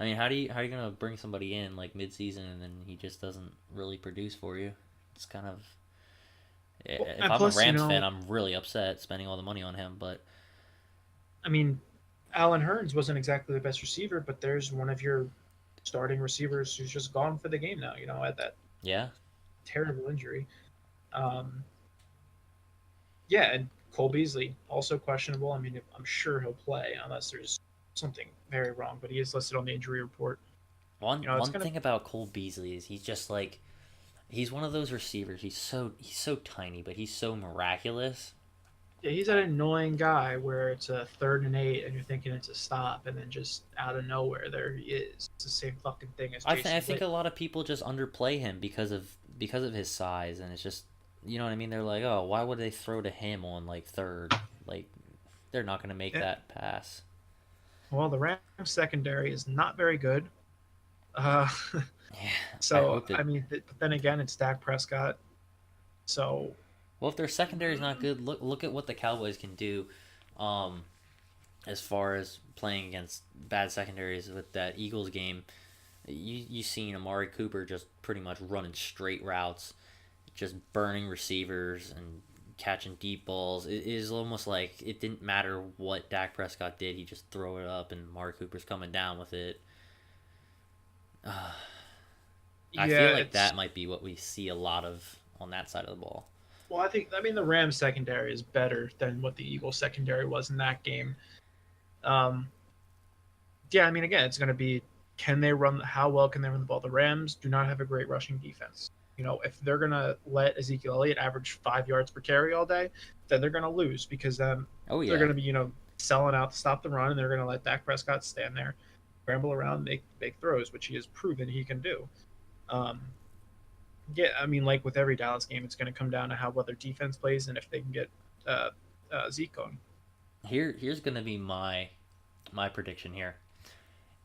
[SPEAKER 2] I mean, how are you gonna bring somebody in like mid-season and then he just doesn't really produce for you? It's kind of
[SPEAKER 3] Well,
[SPEAKER 2] if
[SPEAKER 3] and
[SPEAKER 2] I'm a
[SPEAKER 3] plus,
[SPEAKER 2] Rams fan, I'm really upset spending all the money on him. But
[SPEAKER 3] I mean, Alan Hearns wasn't exactly the best receiver, but there's one of your starting receivers who's just gone for the game now. At that
[SPEAKER 2] yeah,
[SPEAKER 3] terrible injury. Um, yeah, and Cole Beasley also questionable. I mean, I'm sure he'll play unless there's something very wrong, but he is listed on the injury report.
[SPEAKER 2] one
[SPEAKER 3] It's
[SPEAKER 2] one
[SPEAKER 3] gonna.
[SPEAKER 2] thing about Cole Beasley is he's just like he's one of those receivers. He's so tiny, but he's so miraculous.
[SPEAKER 3] Yeah, he's that annoying guy where it's a 3rd and 8, and you're thinking it's a stop, and then just out of nowhere, there he is. It's the same fucking thing as Jason
[SPEAKER 2] I think
[SPEAKER 3] Witten.
[SPEAKER 2] a lot of people just underplay him because of his size, and it's just you know what I mean. They're like, oh, why would they throw to him on like third? Like they're not gonna make
[SPEAKER 3] Yeah.
[SPEAKER 2] that pass.
[SPEAKER 3] Well, the Rams secondary is not very good. Uh,
[SPEAKER 2] Yeah, I
[SPEAKER 3] so
[SPEAKER 2] hope that.
[SPEAKER 3] I mean, but then again, it's Dak Prescott. So
[SPEAKER 2] Well, if their secondary is not good, look at what the Cowboys can do, um, as far as playing against bad secondaries with that Eagles game. You seen Amari Cooper just pretty much running straight routes, just burning receivers and catching deep balls. It is almost like it didn't matter what Dak Prescott did; he just throw it up, and Amari Cooper's coming down with it. I feel like that might be what we see a lot of on that side of the ball.
[SPEAKER 3] Well, I mean the Rams secondary is better than what the Eagles secondary was in that game. Yeah, I mean again, it's going to be how well can they run the ball? The Rams do not have a great rushing defense. If they're going to let Ezekiel Elliott average 5 yards per carry all day, then they're going to lose because they're going to be, selling out to stop the run, and they're going to let Dak Prescott stand there, scramble around, make throws, which he has proven he can do. Yeah, I mean, like with every Dallas game, it's going to come down to how well their defense plays and if they can get Zeke going.
[SPEAKER 2] Here's going to be my prediction here.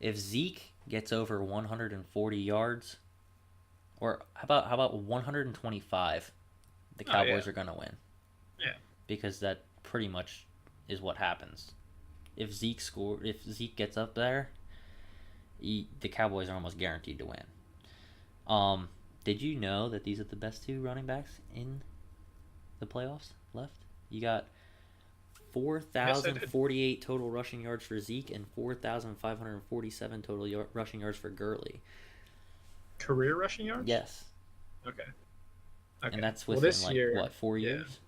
[SPEAKER 2] If Zeke gets over 140 yards, or how about 125, the Cowboys are going to win.
[SPEAKER 3] Yeah.
[SPEAKER 2] Because that pretty much is what happens. If Zeke gets up there, the Cowboys are almost guaranteed to win. Did you know that these are the best two running backs in the playoffs left? You got 4,048 total rushing yards for Zeke and 4,547 total rushing yards for Gurley.
[SPEAKER 3] Career rushing yards?
[SPEAKER 2] Yes.
[SPEAKER 3] Okay.
[SPEAKER 2] And that's within
[SPEAKER 3] this year,
[SPEAKER 2] 4 years?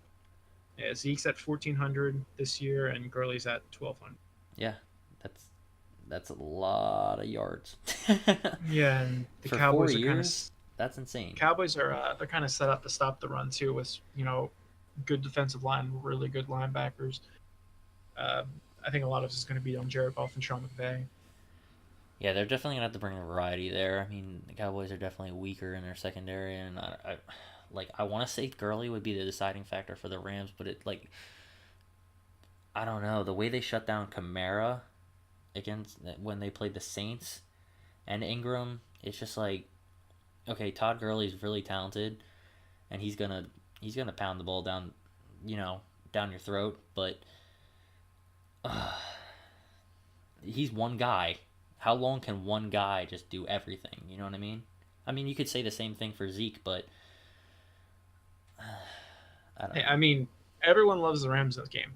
[SPEAKER 3] Yeah, Zeke's at 1,400 this year, and Gurley's at 1,200.
[SPEAKER 2] Yeah, that's a lot of yards.
[SPEAKER 3] Yeah, and the
[SPEAKER 2] for
[SPEAKER 3] Cowboys
[SPEAKER 2] 4
[SPEAKER 3] are
[SPEAKER 2] years, that's insane.
[SPEAKER 3] Cowboys are they're kind of set up to stop the run too, with good defensive line, really good linebackers. I think a lot of this is going to be on Jared Goff and Sean McVay.
[SPEAKER 2] Yeah, they're definitely going to have to bring a variety there. I mean, the Cowboys are definitely weaker in their secondary, and I want to say Gurley would be the deciding factor for the Rams, but I don't know. The way they shut down Kamara when they played the Saints and Ingram, it's just like, okay, Todd Gurley's really talented, and he's gonna pound the ball down your throat, but he's one guy. How long can one guy just do everything? You know what I mean? I mean, you could say the same thing for Zeke, but I don't know.
[SPEAKER 3] I mean, everyone loves the Rams in this game.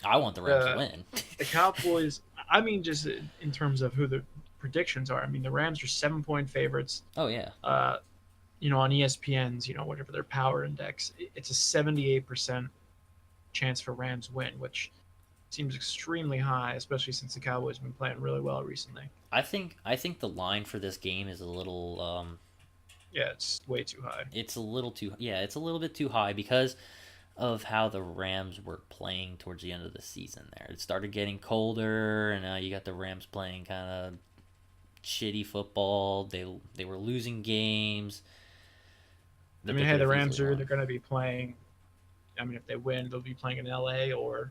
[SPEAKER 2] I want the Rams to win.
[SPEAKER 3] The Cowboys, I mean, just in terms of who the predictions are, I mean, the Rams are 7-point favorites.
[SPEAKER 2] Oh, yeah.
[SPEAKER 3] On ESPN's, whatever their power index, it's a 78% chance for Rams win, which seems extremely high, especially since the Cowboys have been playing really well recently.
[SPEAKER 2] I think the line for this game is a little
[SPEAKER 3] yeah, it's way too high.
[SPEAKER 2] It's a little bit too high because of how the Rams were playing towards the end of the season there. It started getting colder, and now you got the Rams playing kind of shitty football. They were losing games.
[SPEAKER 3] The Rams are either going to be playing, I mean, if they win, they'll be playing in LA or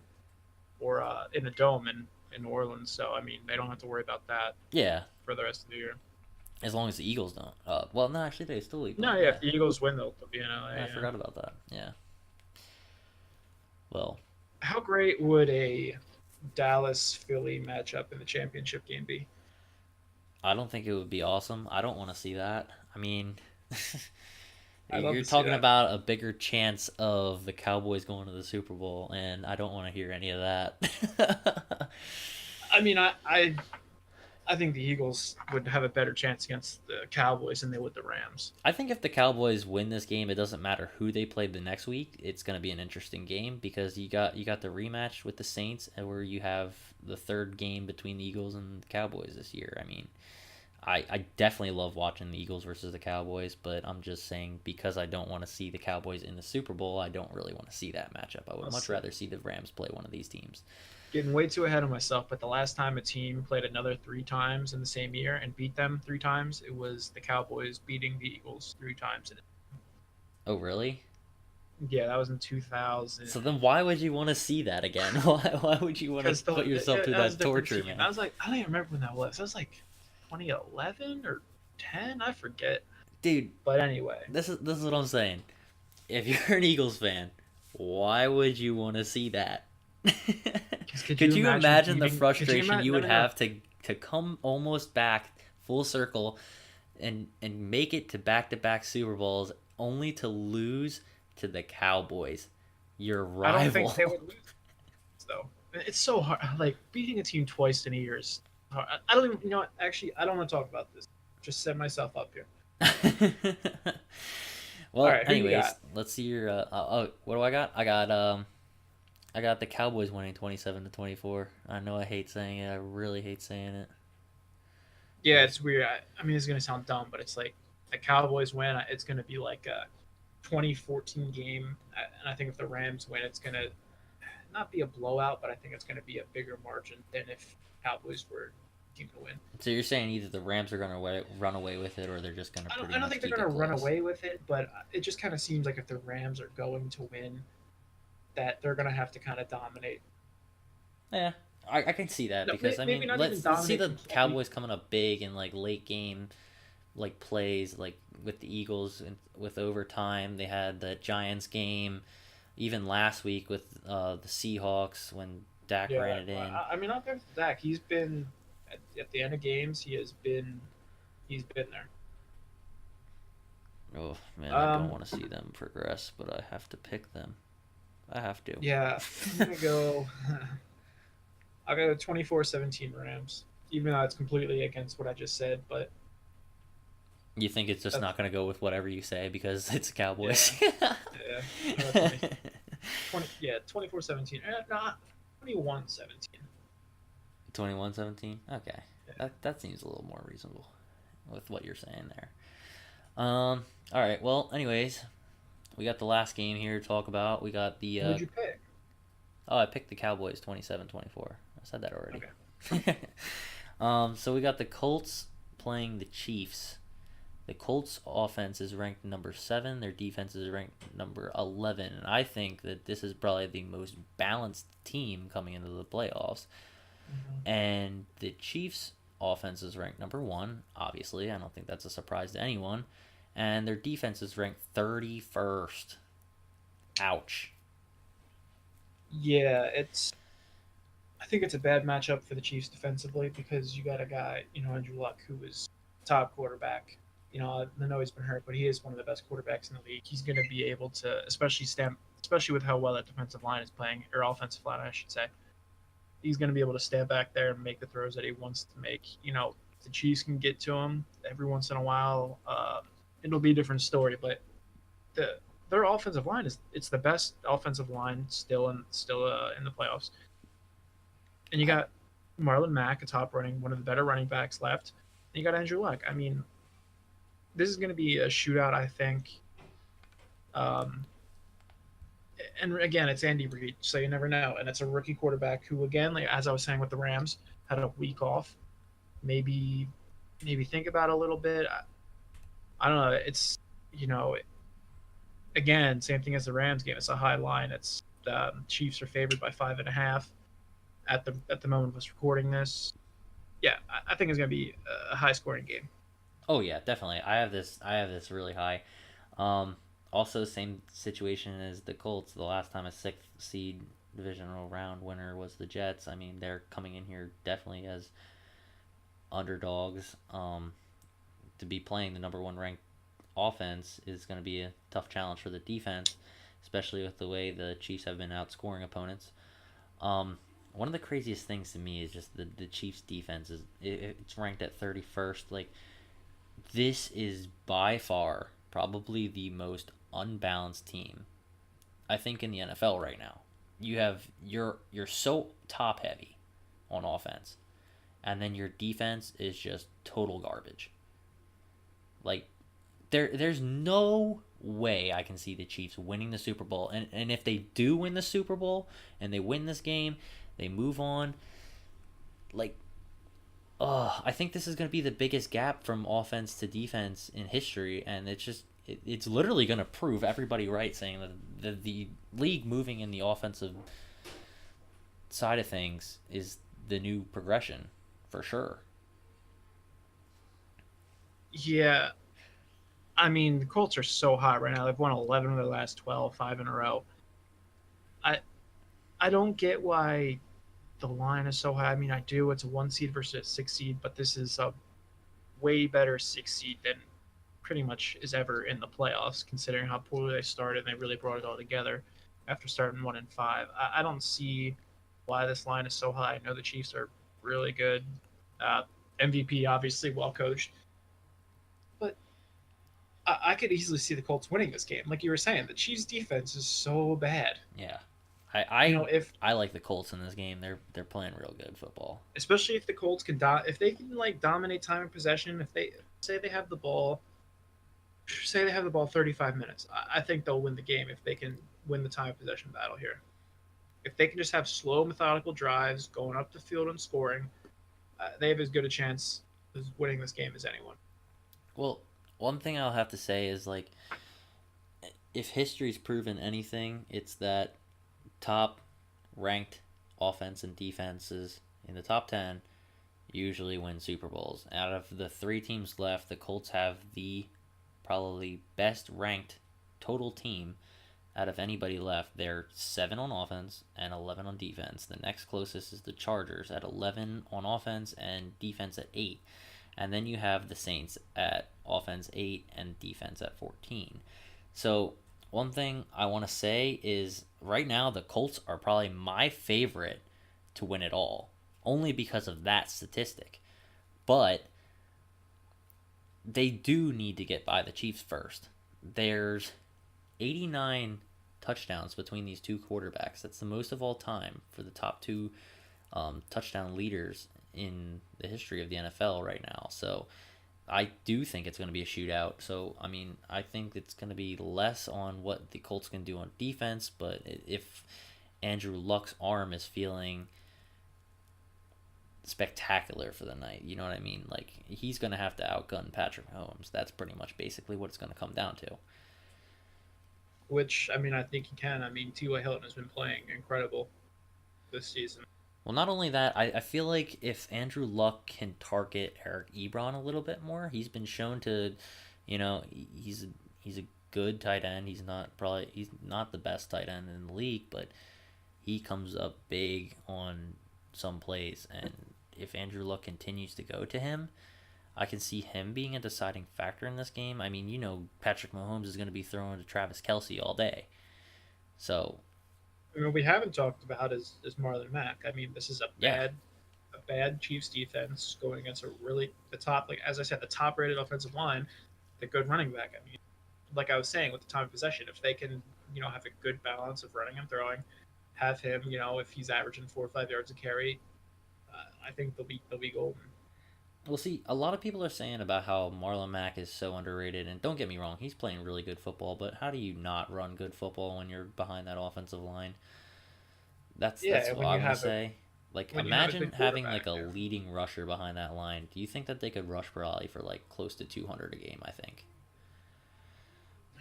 [SPEAKER 3] in a dome in New Orleans. So, I mean, they don't have to worry about that for the rest of the year.
[SPEAKER 2] As long as the Eagles don't. Well, no, actually, they still leave.
[SPEAKER 3] No, yeah, if the Eagles win, they'll be in LA.
[SPEAKER 2] I forgot about that. Yeah. Well.
[SPEAKER 3] How great would a Dallas-Philly matchup in the championship game be?
[SPEAKER 2] I don't think it would be awesome. I don't want to see that. I mean, you're talking about a bigger chance of the Cowboys going to the Super Bowl, and I don't want to hear any of that.
[SPEAKER 3] I mean, I think the Eagles would have a better chance against the Cowboys than they would the Rams.
[SPEAKER 2] I think if the Cowboys win this game, it doesn't matter who they play the next week. It's going to be an interesting game because you got the rematch with the Saints, and where you have the third game between the Eagles and the Cowboys this year. I mean, I definitely love watching the Eagles versus the Cowboys, but I'm just saying because I don't want to see the Cowboys in the Super Bowl, I don't really want to see that matchup. I would much rather see the Rams play one of these teams.
[SPEAKER 3] Getting way too ahead of myself, but the last time a team played another 3 times in the same year and beat them 3 times, it was the Cowboys beating the Eagles 3 times.
[SPEAKER 2] Oh, really?
[SPEAKER 3] Yeah, that was in 2000.
[SPEAKER 2] So then why would you want to see that again? Why would you want to put yourself through that torture, man?
[SPEAKER 3] I was like, I don't even remember when that was. That was like 2011 or 10? I forget.
[SPEAKER 2] Dude.
[SPEAKER 3] But anyway.
[SPEAKER 2] This is what I'm saying. If you're an Eagles fan, why would you want to see that? Could you imagine the frustration you would have to come almost back full circle, and make it to back Super Bowls only to lose to the Cowboys, your
[SPEAKER 3] I don't think they
[SPEAKER 2] rival.
[SPEAKER 3] would lose though. It's so hard. Like beating a team twice in a year is hard. I don't even. You know what? Actually, I don't want to talk about this. Just set myself up here. All
[SPEAKER 2] Well,
[SPEAKER 3] right, who you
[SPEAKER 2] anyways,
[SPEAKER 3] got?
[SPEAKER 2] let's see your. What do I got? I got the Cowboys winning 27-24. I know I hate saying it. I really hate saying it. I
[SPEAKER 3] Yeah,
[SPEAKER 2] just
[SPEAKER 3] it's weird. I mean, it's gonna sound dumb, but it's like the Cowboys win. It's gonna be like a 2014 game, and I think if the Rams win, it's gonna not be a blowout, but I think it's gonna be a bigger margin than if Cowboys were team to win.
[SPEAKER 2] so you're saying either the Rams are gonna run away with it, or they're just gonna pretty
[SPEAKER 3] I don't
[SPEAKER 2] much
[SPEAKER 3] think they're
[SPEAKER 2] keep
[SPEAKER 3] gonna
[SPEAKER 2] it
[SPEAKER 3] run
[SPEAKER 2] close.
[SPEAKER 3] away with it, but it just kind of seems like if the Rams are going to win, that they're gonna have to kind of dominate.
[SPEAKER 2] Yeah, I can see that
[SPEAKER 3] No,
[SPEAKER 2] because I
[SPEAKER 3] maybe
[SPEAKER 2] mean
[SPEAKER 3] not even
[SPEAKER 2] let's see
[SPEAKER 3] dominate
[SPEAKER 2] the
[SPEAKER 3] completely.
[SPEAKER 2] Cowboys coming up big in like late game like plays like with the Eagles and with overtime. They had the Giants game, even last week with the Seahawks when Dak ran
[SPEAKER 3] Yeah,
[SPEAKER 2] it in.
[SPEAKER 3] I mean, not there for Dak. He's been at the end of games. He's been there.
[SPEAKER 2] Oh man, I don't
[SPEAKER 3] Um,
[SPEAKER 2] want to see them progress, but I have to pick them. I have to.
[SPEAKER 3] yeah, I'm gonna go. I'll go 24-17 Rams, even though it's completely against what I just said. But
[SPEAKER 2] You think it's just
[SPEAKER 3] that's
[SPEAKER 2] not going to go with whatever you say because it's Cowboys?
[SPEAKER 3] yeah, yeah. I'll go 20, yeah, 24-17. Not 21-17.
[SPEAKER 2] 21-17. Okay,
[SPEAKER 3] Yeah.
[SPEAKER 2] that seems a little more reasonable with what you're saying there. All right. Well, anyways, we got the last game here to talk about. We got the
[SPEAKER 3] Who'd you pick?
[SPEAKER 2] oh, I picked the Cowboys 27-24. I said that already.
[SPEAKER 3] Okay.
[SPEAKER 2] So we got the Colts playing the Chiefs. The Colts offense is ranked number 7, their defense is ranked number 11, and I think that this is probably the most balanced team coming into the playoffs.
[SPEAKER 3] Mhm.
[SPEAKER 2] And the Chiefs offense is ranked number 1, obviously. I don't think that's a surprise to anyone. And their defense is ranked 31st. Ouch.
[SPEAKER 3] Yeah, it's. I think it's a bad matchup for the Chiefs defensively because you got a guy, Andrew Luck, who is top quarterback. I know he's been hurt, but he is one of the best quarterbacks in the league. He's going to be able to, especially with how well that defensive line is playing, or offensive line, I should say. He's going to be able to stand back there and make the throws that he wants to make. The Chiefs can get to him every once in a while. It'll be a different story, but their offensive line it's the best offensive line still in the playoffs. And you got Marlon Mack, one of the better running backs left. And you got Andrew Luck. I mean, this is going to be a shootout, I think. Um, and again, it's Andy Reid, so you never know. And it's a rookie quarterback who, again, like as I was saying with the Rams, had a week off. Maybe, maybe think about it a little bit. I don't know. It's you know, again, same thing as the Rams game. It's a high line. It's Chiefs are favored by 5.5 at the moment of us recording this. Yeah, I think it's going to be a high scoring game.
[SPEAKER 2] Oh yeah, definitely. I have this really high. Um, Also same situation as the Colts. The last time a sixth seed divisional round winner was the Jets. I mean, they're coming in here definitely as underdogs. To be playing the number 1 ranked offense is going to be a tough challenge for the defense, especially with the way the Chiefs have been outscoring opponents. One of the craziest things to me is just the Chiefs defense it's ranked at 31st. Like, this is by far probably the most unbalanced team I think in the NFL right now. You're so top heavy on offense, and then your defense is just total garbage. Like, there's no way I can see the Chiefs winning the Super Bowl. And if they do win the Super Bowl and they win this game, they move on. Like, I think this is going to be the biggest gap from offense to defense in history, and it's literally going to prove everybody right, saying that the league moving in the offensive side of things is the new progression for sure.
[SPEAKER 3] Yeah, I mean the Colts are so hot right now. They've won 11 of their last 12, 5 in a row. I I don't get why the line is so high. I mean, I do. It's a 1 seed versus a 6 seed, but this is a way better 6 seed than pretty much is ever in the playoffs, considering how poorly they started and they really brought it all together after starting 1-5. I don't see why this line is so high. I know the Chiefs are really good. Uh, MVP obviously well coached, but I could easily see the Colts winning this game. Like you were saying, the Chiefs defense is so bad.
[SPEAKER 2] Yeah,
[SPEAKER 3] You know, if
[SPEAKER 2] I like the Colts in this game. They're playing real good football.
[SPEAKER 3] especially if the Colts can if they can like dominate time of possession, if they say they have the ball, 35 minutes, I think they'll win the game if they can win the time of possession battle here. If they can just have slow, methodical drives going up the field and scoring, they have as good a chance as winning this game as anyone.
[SPEAKER 2] Well, one thing I'll have to say is like, if history's proven anything, it's that top ranked offense and defenses in the top 10 usually win Super Bowls. Out of the three teams left, the Colts have the probably best ranked total team out of anybody left. They're 7 on offense and 11 on defense. The next closest is the Chargers at 11 on offense and defense at 8. And then you have the Saints at offense 8 and defense at 14. So one thing I want to say is right now the Colts are probably my favorite to win it all, only because of that statistic. But they do need to get by the Chiefs first. There's 89 touchdowns between these two quarterbacks. That's the most of all time for the top two touchdown leaders in the history of the NFL right now. So I do think it's going to be a shootout. So, I mean, I think it's going to be less on what the Colts can do on defense, but if Andrew Luck's arm is feeling spectacular for the night, you know what I mean? Like, he's going to have to outgun Patrick Mahomes. That's pretty much basically what it's going to come down to.
[SPEAKER 3] Which, I mean, I think he can. I mean, T.Y. Hilton has been playing incredible this season.
[SPEAKER 2] Well, not only that, I feel like if Andrew Luck can target Eric Ebron a little bit more, he's been shown to, you know, he's a good tight end. He's not the best tight end in the league, but he comes up big on some plays. And if Andrew Luck continues to go to him, I can see him being a deciding factor in this game. I mean, you know, Patrick Mahomes is going to be throwing to Travis Kelce all day. So,
[SPEAKER 3] I mean, what we haven't talked about is Marlon Mack. I mean, this is a bad Chiefs defense going against the top, like as I said, the top rated offensive line, the good running back. I mean, like I was saying with the time of possession, if they can, you know, have a good balance of running and throwing, have him, you know, if he's averaging 4 or 5 yards a carry, I think they'll be golden.
[SPEAKER 2] We'll see. A lot of people are saying about how Marlon Mack is so underrated, and don't get me wrong, he's playing really good football, but how do you not run good football when you're behind that offensive line? That's what I'm gonna say. Like, imagine having like a leading rusher behind that line. Do you think that they could rush probably for like close to 200 a game? I think.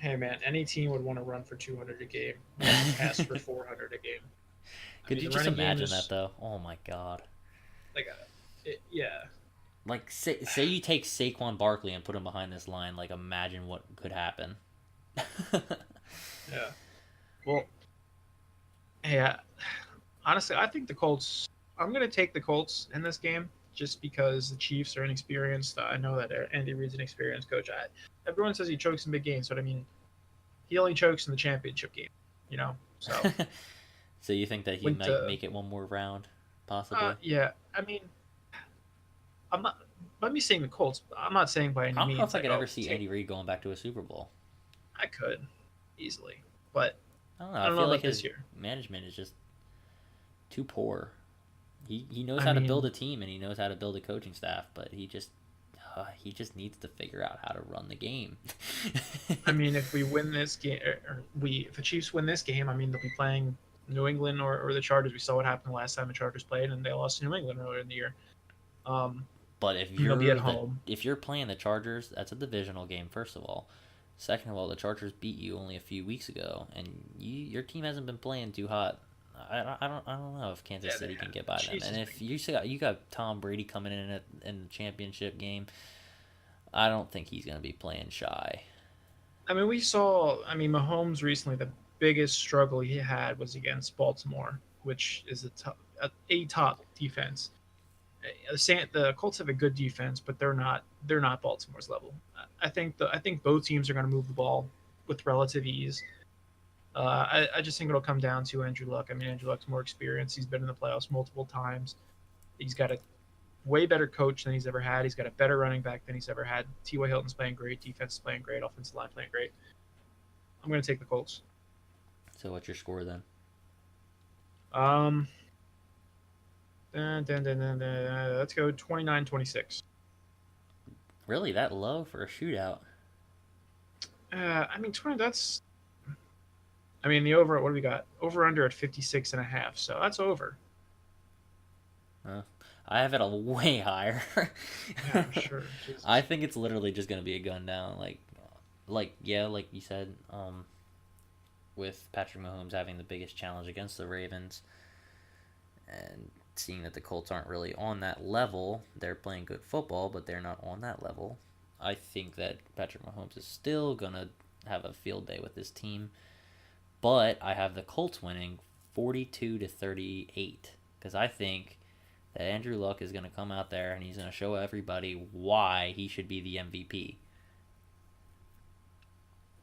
[SPEAKER 3] Hey man, any team would want to run for 200 a game, and pass for 400 a game.
[SPEAKER 2] Could you just imagine that though? Oh my god.
[SPEAKER 3] Like, yeah.
[SPEAKER 2] Like, say you take Saquon Barkley and put him behind this line. Like, imagine what could happen.
[SPEAKER 3] Yeah. Well, hey, honestly, I think the Colts. I'm going to take the Colts in this game just because the Chiefs are inexperienced. I know that Andy Reid's an experienced coach. Everyone says he chokes in big games, but I mean, he only chokes in the championship game, you know? So,
[SPEAKER 2] so you think that he might make it one more round, possibly?
[SPEAKER 3] Yeah. I mean, I'm not. Let me saying the Colts. I'm not saying by any means.
[SPEAKER 2] I don't know if I could ever see Andy Reid going back to a Super Bowl.
[SPEAKER 3] I could easily, but
[SPEAKER 2] I don't know. I feel like his management is just too poor. He knows how to build a team and he knows how to build a coaching staff, but he just needs to figure out how to run the game.
[SPEAKER 3] I mean, if we win this game, if the Chiefs win this game, I mean they'll be playing New England or the Chargers. We saw what happened the last time the Chargers played, and they lost to New England earlier in the year.
[SPEAKER 2] But if you're playing the Chargers, that's a divisional game. First of all, second of all, the Chargers beat you only a few weeks ago, and your team hasn't been playing too hot. I don't know if Kansas City can get by them. And if you got Tom Brady coming in the championship game, I don't think he's going to be playing shy.
[SPEAKER 3] I mean, Mahomes recently, the biggest struggle he had was against Baltimore, which is a top defense. The Colts have a good defense, but they're not they're not Baltimore's level. I think both teams are going to move the ball with relative ease. I just think it'll come down to Andrew Luck. I mean, Andrew Luck's more experienced. He's been in the playoffs multiple times. He's got a way better coach than he's ever had. He's got a better running back than he's ever had. T.Y. Hilton's playing great. Defense is playing great. Offensive line playing great. I'm going to take the Colts.
[SPEAKER 2] So what's your score then?
[SPEAKER 3] Um, let's go 29-26.
[SPEAKER 2] Really, that low for a shootout?
[SPEAKER 3] I mean, 20. I mean, the over. What do we got? Over under at 56.5. So that's over.
[SPEAKER 2] I have it a way higher.
[SPEAKER 3] Yeah, I'm sure. Jesus.
[SPEAKER 2] I think it's literally just gonna be a gun down. Like you said, with Patrick Mahomes having the biggest challenge against the Ravens, and seeing that the Colts aren't really on that level. They're playing good football, but they're not on that level. I think that Patrick Mahomes is still gonna have a field day with this team, but I have the Colts winning 42-38 because I think that Andrew Luck is going to come out there and he's going to show everybody why he should be the MVP.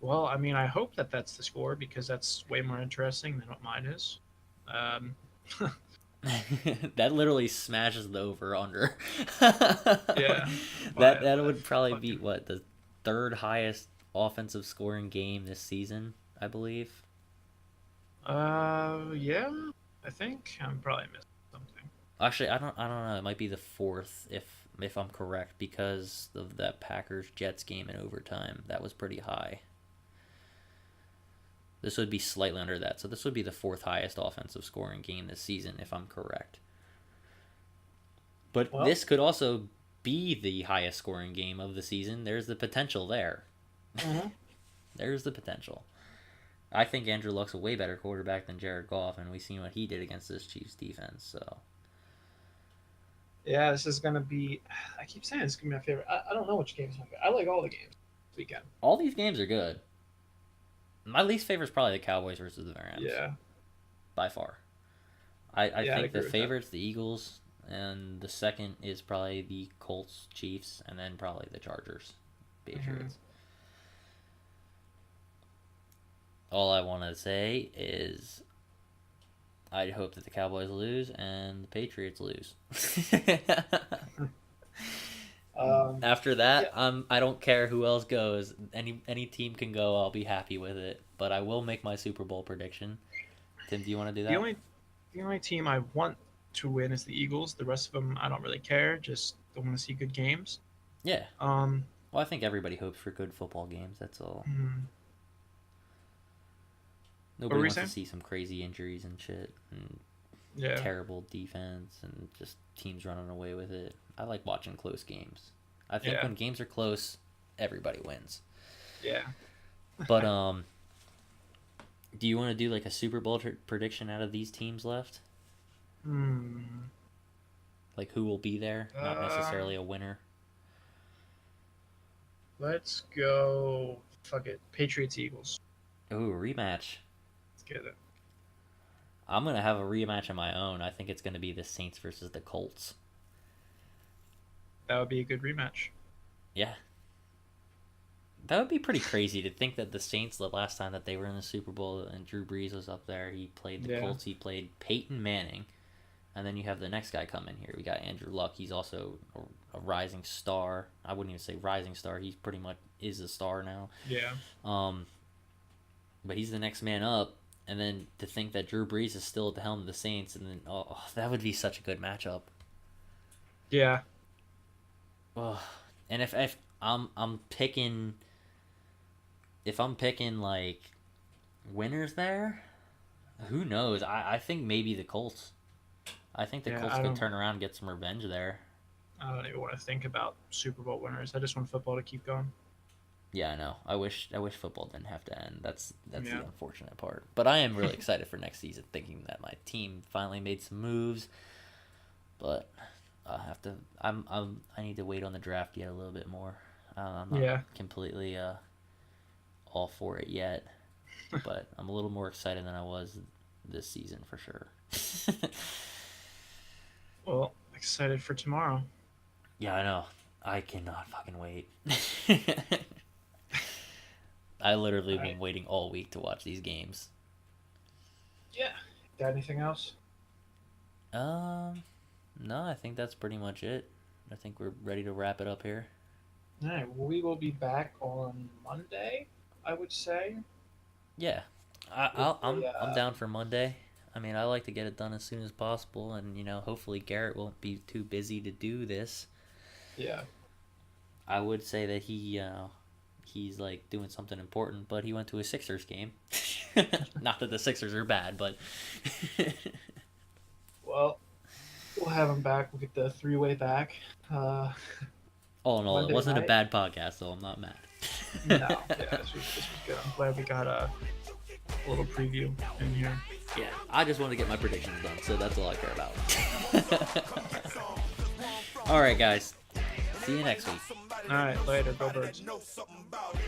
[SPEAKER 3] Well, I mean, I hope that that's the score because that's way more interesting than what mine is.
[SPEAKER 2] That literally smashes the over-under.
[SPEAKER 3] Yeah.
[SPEAKER 2] That would probably be, the third highest offensive scoring game this season, I believe.
[SPEAKER 3] Yeah, I think I'm probably missing something.
[SPEAKER 2] Actually, I don't know. It might be the fourth if I'm correct because of that Packers-Jets game in overtime. That was pretty high. This would be slightly under that. So this would be the fourth highest offensive scoring game this season if I'm correct. But this could also be the highest scoring game of the season. There's the potential there.
[SPEAKER 3] Mm-hmm.
[SPEAKER 2] There's the potential. I think Andrew Luck's a way better quarterback than Jared Goff, and we've seen what he did against this Chiefs defense. So,
[SPEAKER 3] yeah, this is gonna be. I keep saying it's gonna be my favorite. I don't know which game's my favorite. I like all the games this weekend.
[SPEAKER 2] All these games are good. My least favorite is probably the Cowboys versus the Rams.
[SPEAKER 3] Yeah,
[SPEAKER 2] by far. I think the
[SPEAKER 3] with
[SPEAKER 2] favorite's the Eagles, and the second is probably the Colts, Chiefs, and then probably the Chargers, Patriots. All I want to say is I hope that the Cowboys lose and the Patriots lose. After that, I don't care who else goes. Any team can go. I'll be happy with it. But I will make my Super Bowl prediction. Tim, do you want to do that?
[SPEAKER 3] The only team I want to win is the Eagles. The rest of them, I don't really care. Just don't want to see good games.
[SPEAKER 2] Yeah. Well, I think everybody hopes for good football games. That's all. Nobody wants to see some crazy injuries and shit, and terrible defense, and just teams running away with it. I like watching close games. I think when games are close, everybody wins.
[SPEAKER 3] Yeah.
[SPEAKER 2] But do you want to do like a Super Bowl prediction out of these teams left? Like who will be there, not necessarily a winner.
[SPEAKER 3] Let's go. Fuck it, Patriots Eagles.
[SPEAKER 2] Ooh, rematch.
[SPEAKER 3] Get it.
[SPEAKER 2] I'm going to have a rematch of my own. I think it's going to be the Saints versus the Colts.
[SPEAKER 3] That would be a good rematch.
[SPEAKER 2] Yeah. That would be pretty crazy to think that the Saints, the last time that they were in the Super Bowl and Drew Brees was up there, he played the Colts, he played Peyton Manning, and then you have the next guy come in here. We got Andrew Luck. He's also a rising star. I wouldn't even say rising star. He pretty much is a star now.
[SPEAKER 3] Yeah.
[SPEAKER 2] But he's the next man up. And then to think that Drew Brees is still at the helm of the Saints, and then that would be such a good matchup.
[SPEAKER 3] Yeah.
[SPEAKER 2] Oh, and if I'm picking like winners there, who knows? I think maybe the Colts. I think the Colts could turn around and get some revenge there.
[SPEAKER 3] I don't even want to think about Super Bowl winners. I just want football to keep going.
[SPEAKER 2] Yeah, I know. I wish football didn't have to end. That's the unfortunate part. But I am really excited for next season, thinking that my team finally made some moves. But I need to wait on the draft yet a little bit more. I'm not completely all for it yet, but I'm a little more excited than I was this season for sure.
[SPEAKER 3] Well, excited for tomorrow.
[SPEAKER 2] Yeah, I know. I cannot fucking wait. I literally have been waiting all week to watch these games.
[SPEAKER 3] Yeah. Got anything else?
[SPEAKER 2] No, I think that's pretty much it. I think we're ready to wrap it up here.
[SPEAKER 3] All right. We will be back on Monday, I would say.
[SPEAKER 2] Yeah, I'm down for Monday. I mean, I like to get it done as soon as possible, and hopefully Garrett won't be too busy to do this.
[SPEAKER 3] Yeah.
[SPEAKER 2] I would say that he's like doing something important, but he went to a Sixers game. Not that the Sixers are bad, but
[SPEAKER 3] Well, we'll have him back. We'll get the three-way back.
[SPEAKER 2] All in all,
[SPEAKER 3] Monday
[SPEAKER 2] it wasn't
[SPEAKER 3] night?
[SPEAKER 2] a bad podcast, so I'm not mad.
[SPEAKER 3] No, yeah, this was good. I'm glad we got a little preview in here.
[SPEAKER 2] Yeah, I just want to get my predictions done, so that's all I care about. All right, guys. See you next week.
[SPEAKER 3] All right, later. Go Birds.
[SPEAKER 1] Know something about it.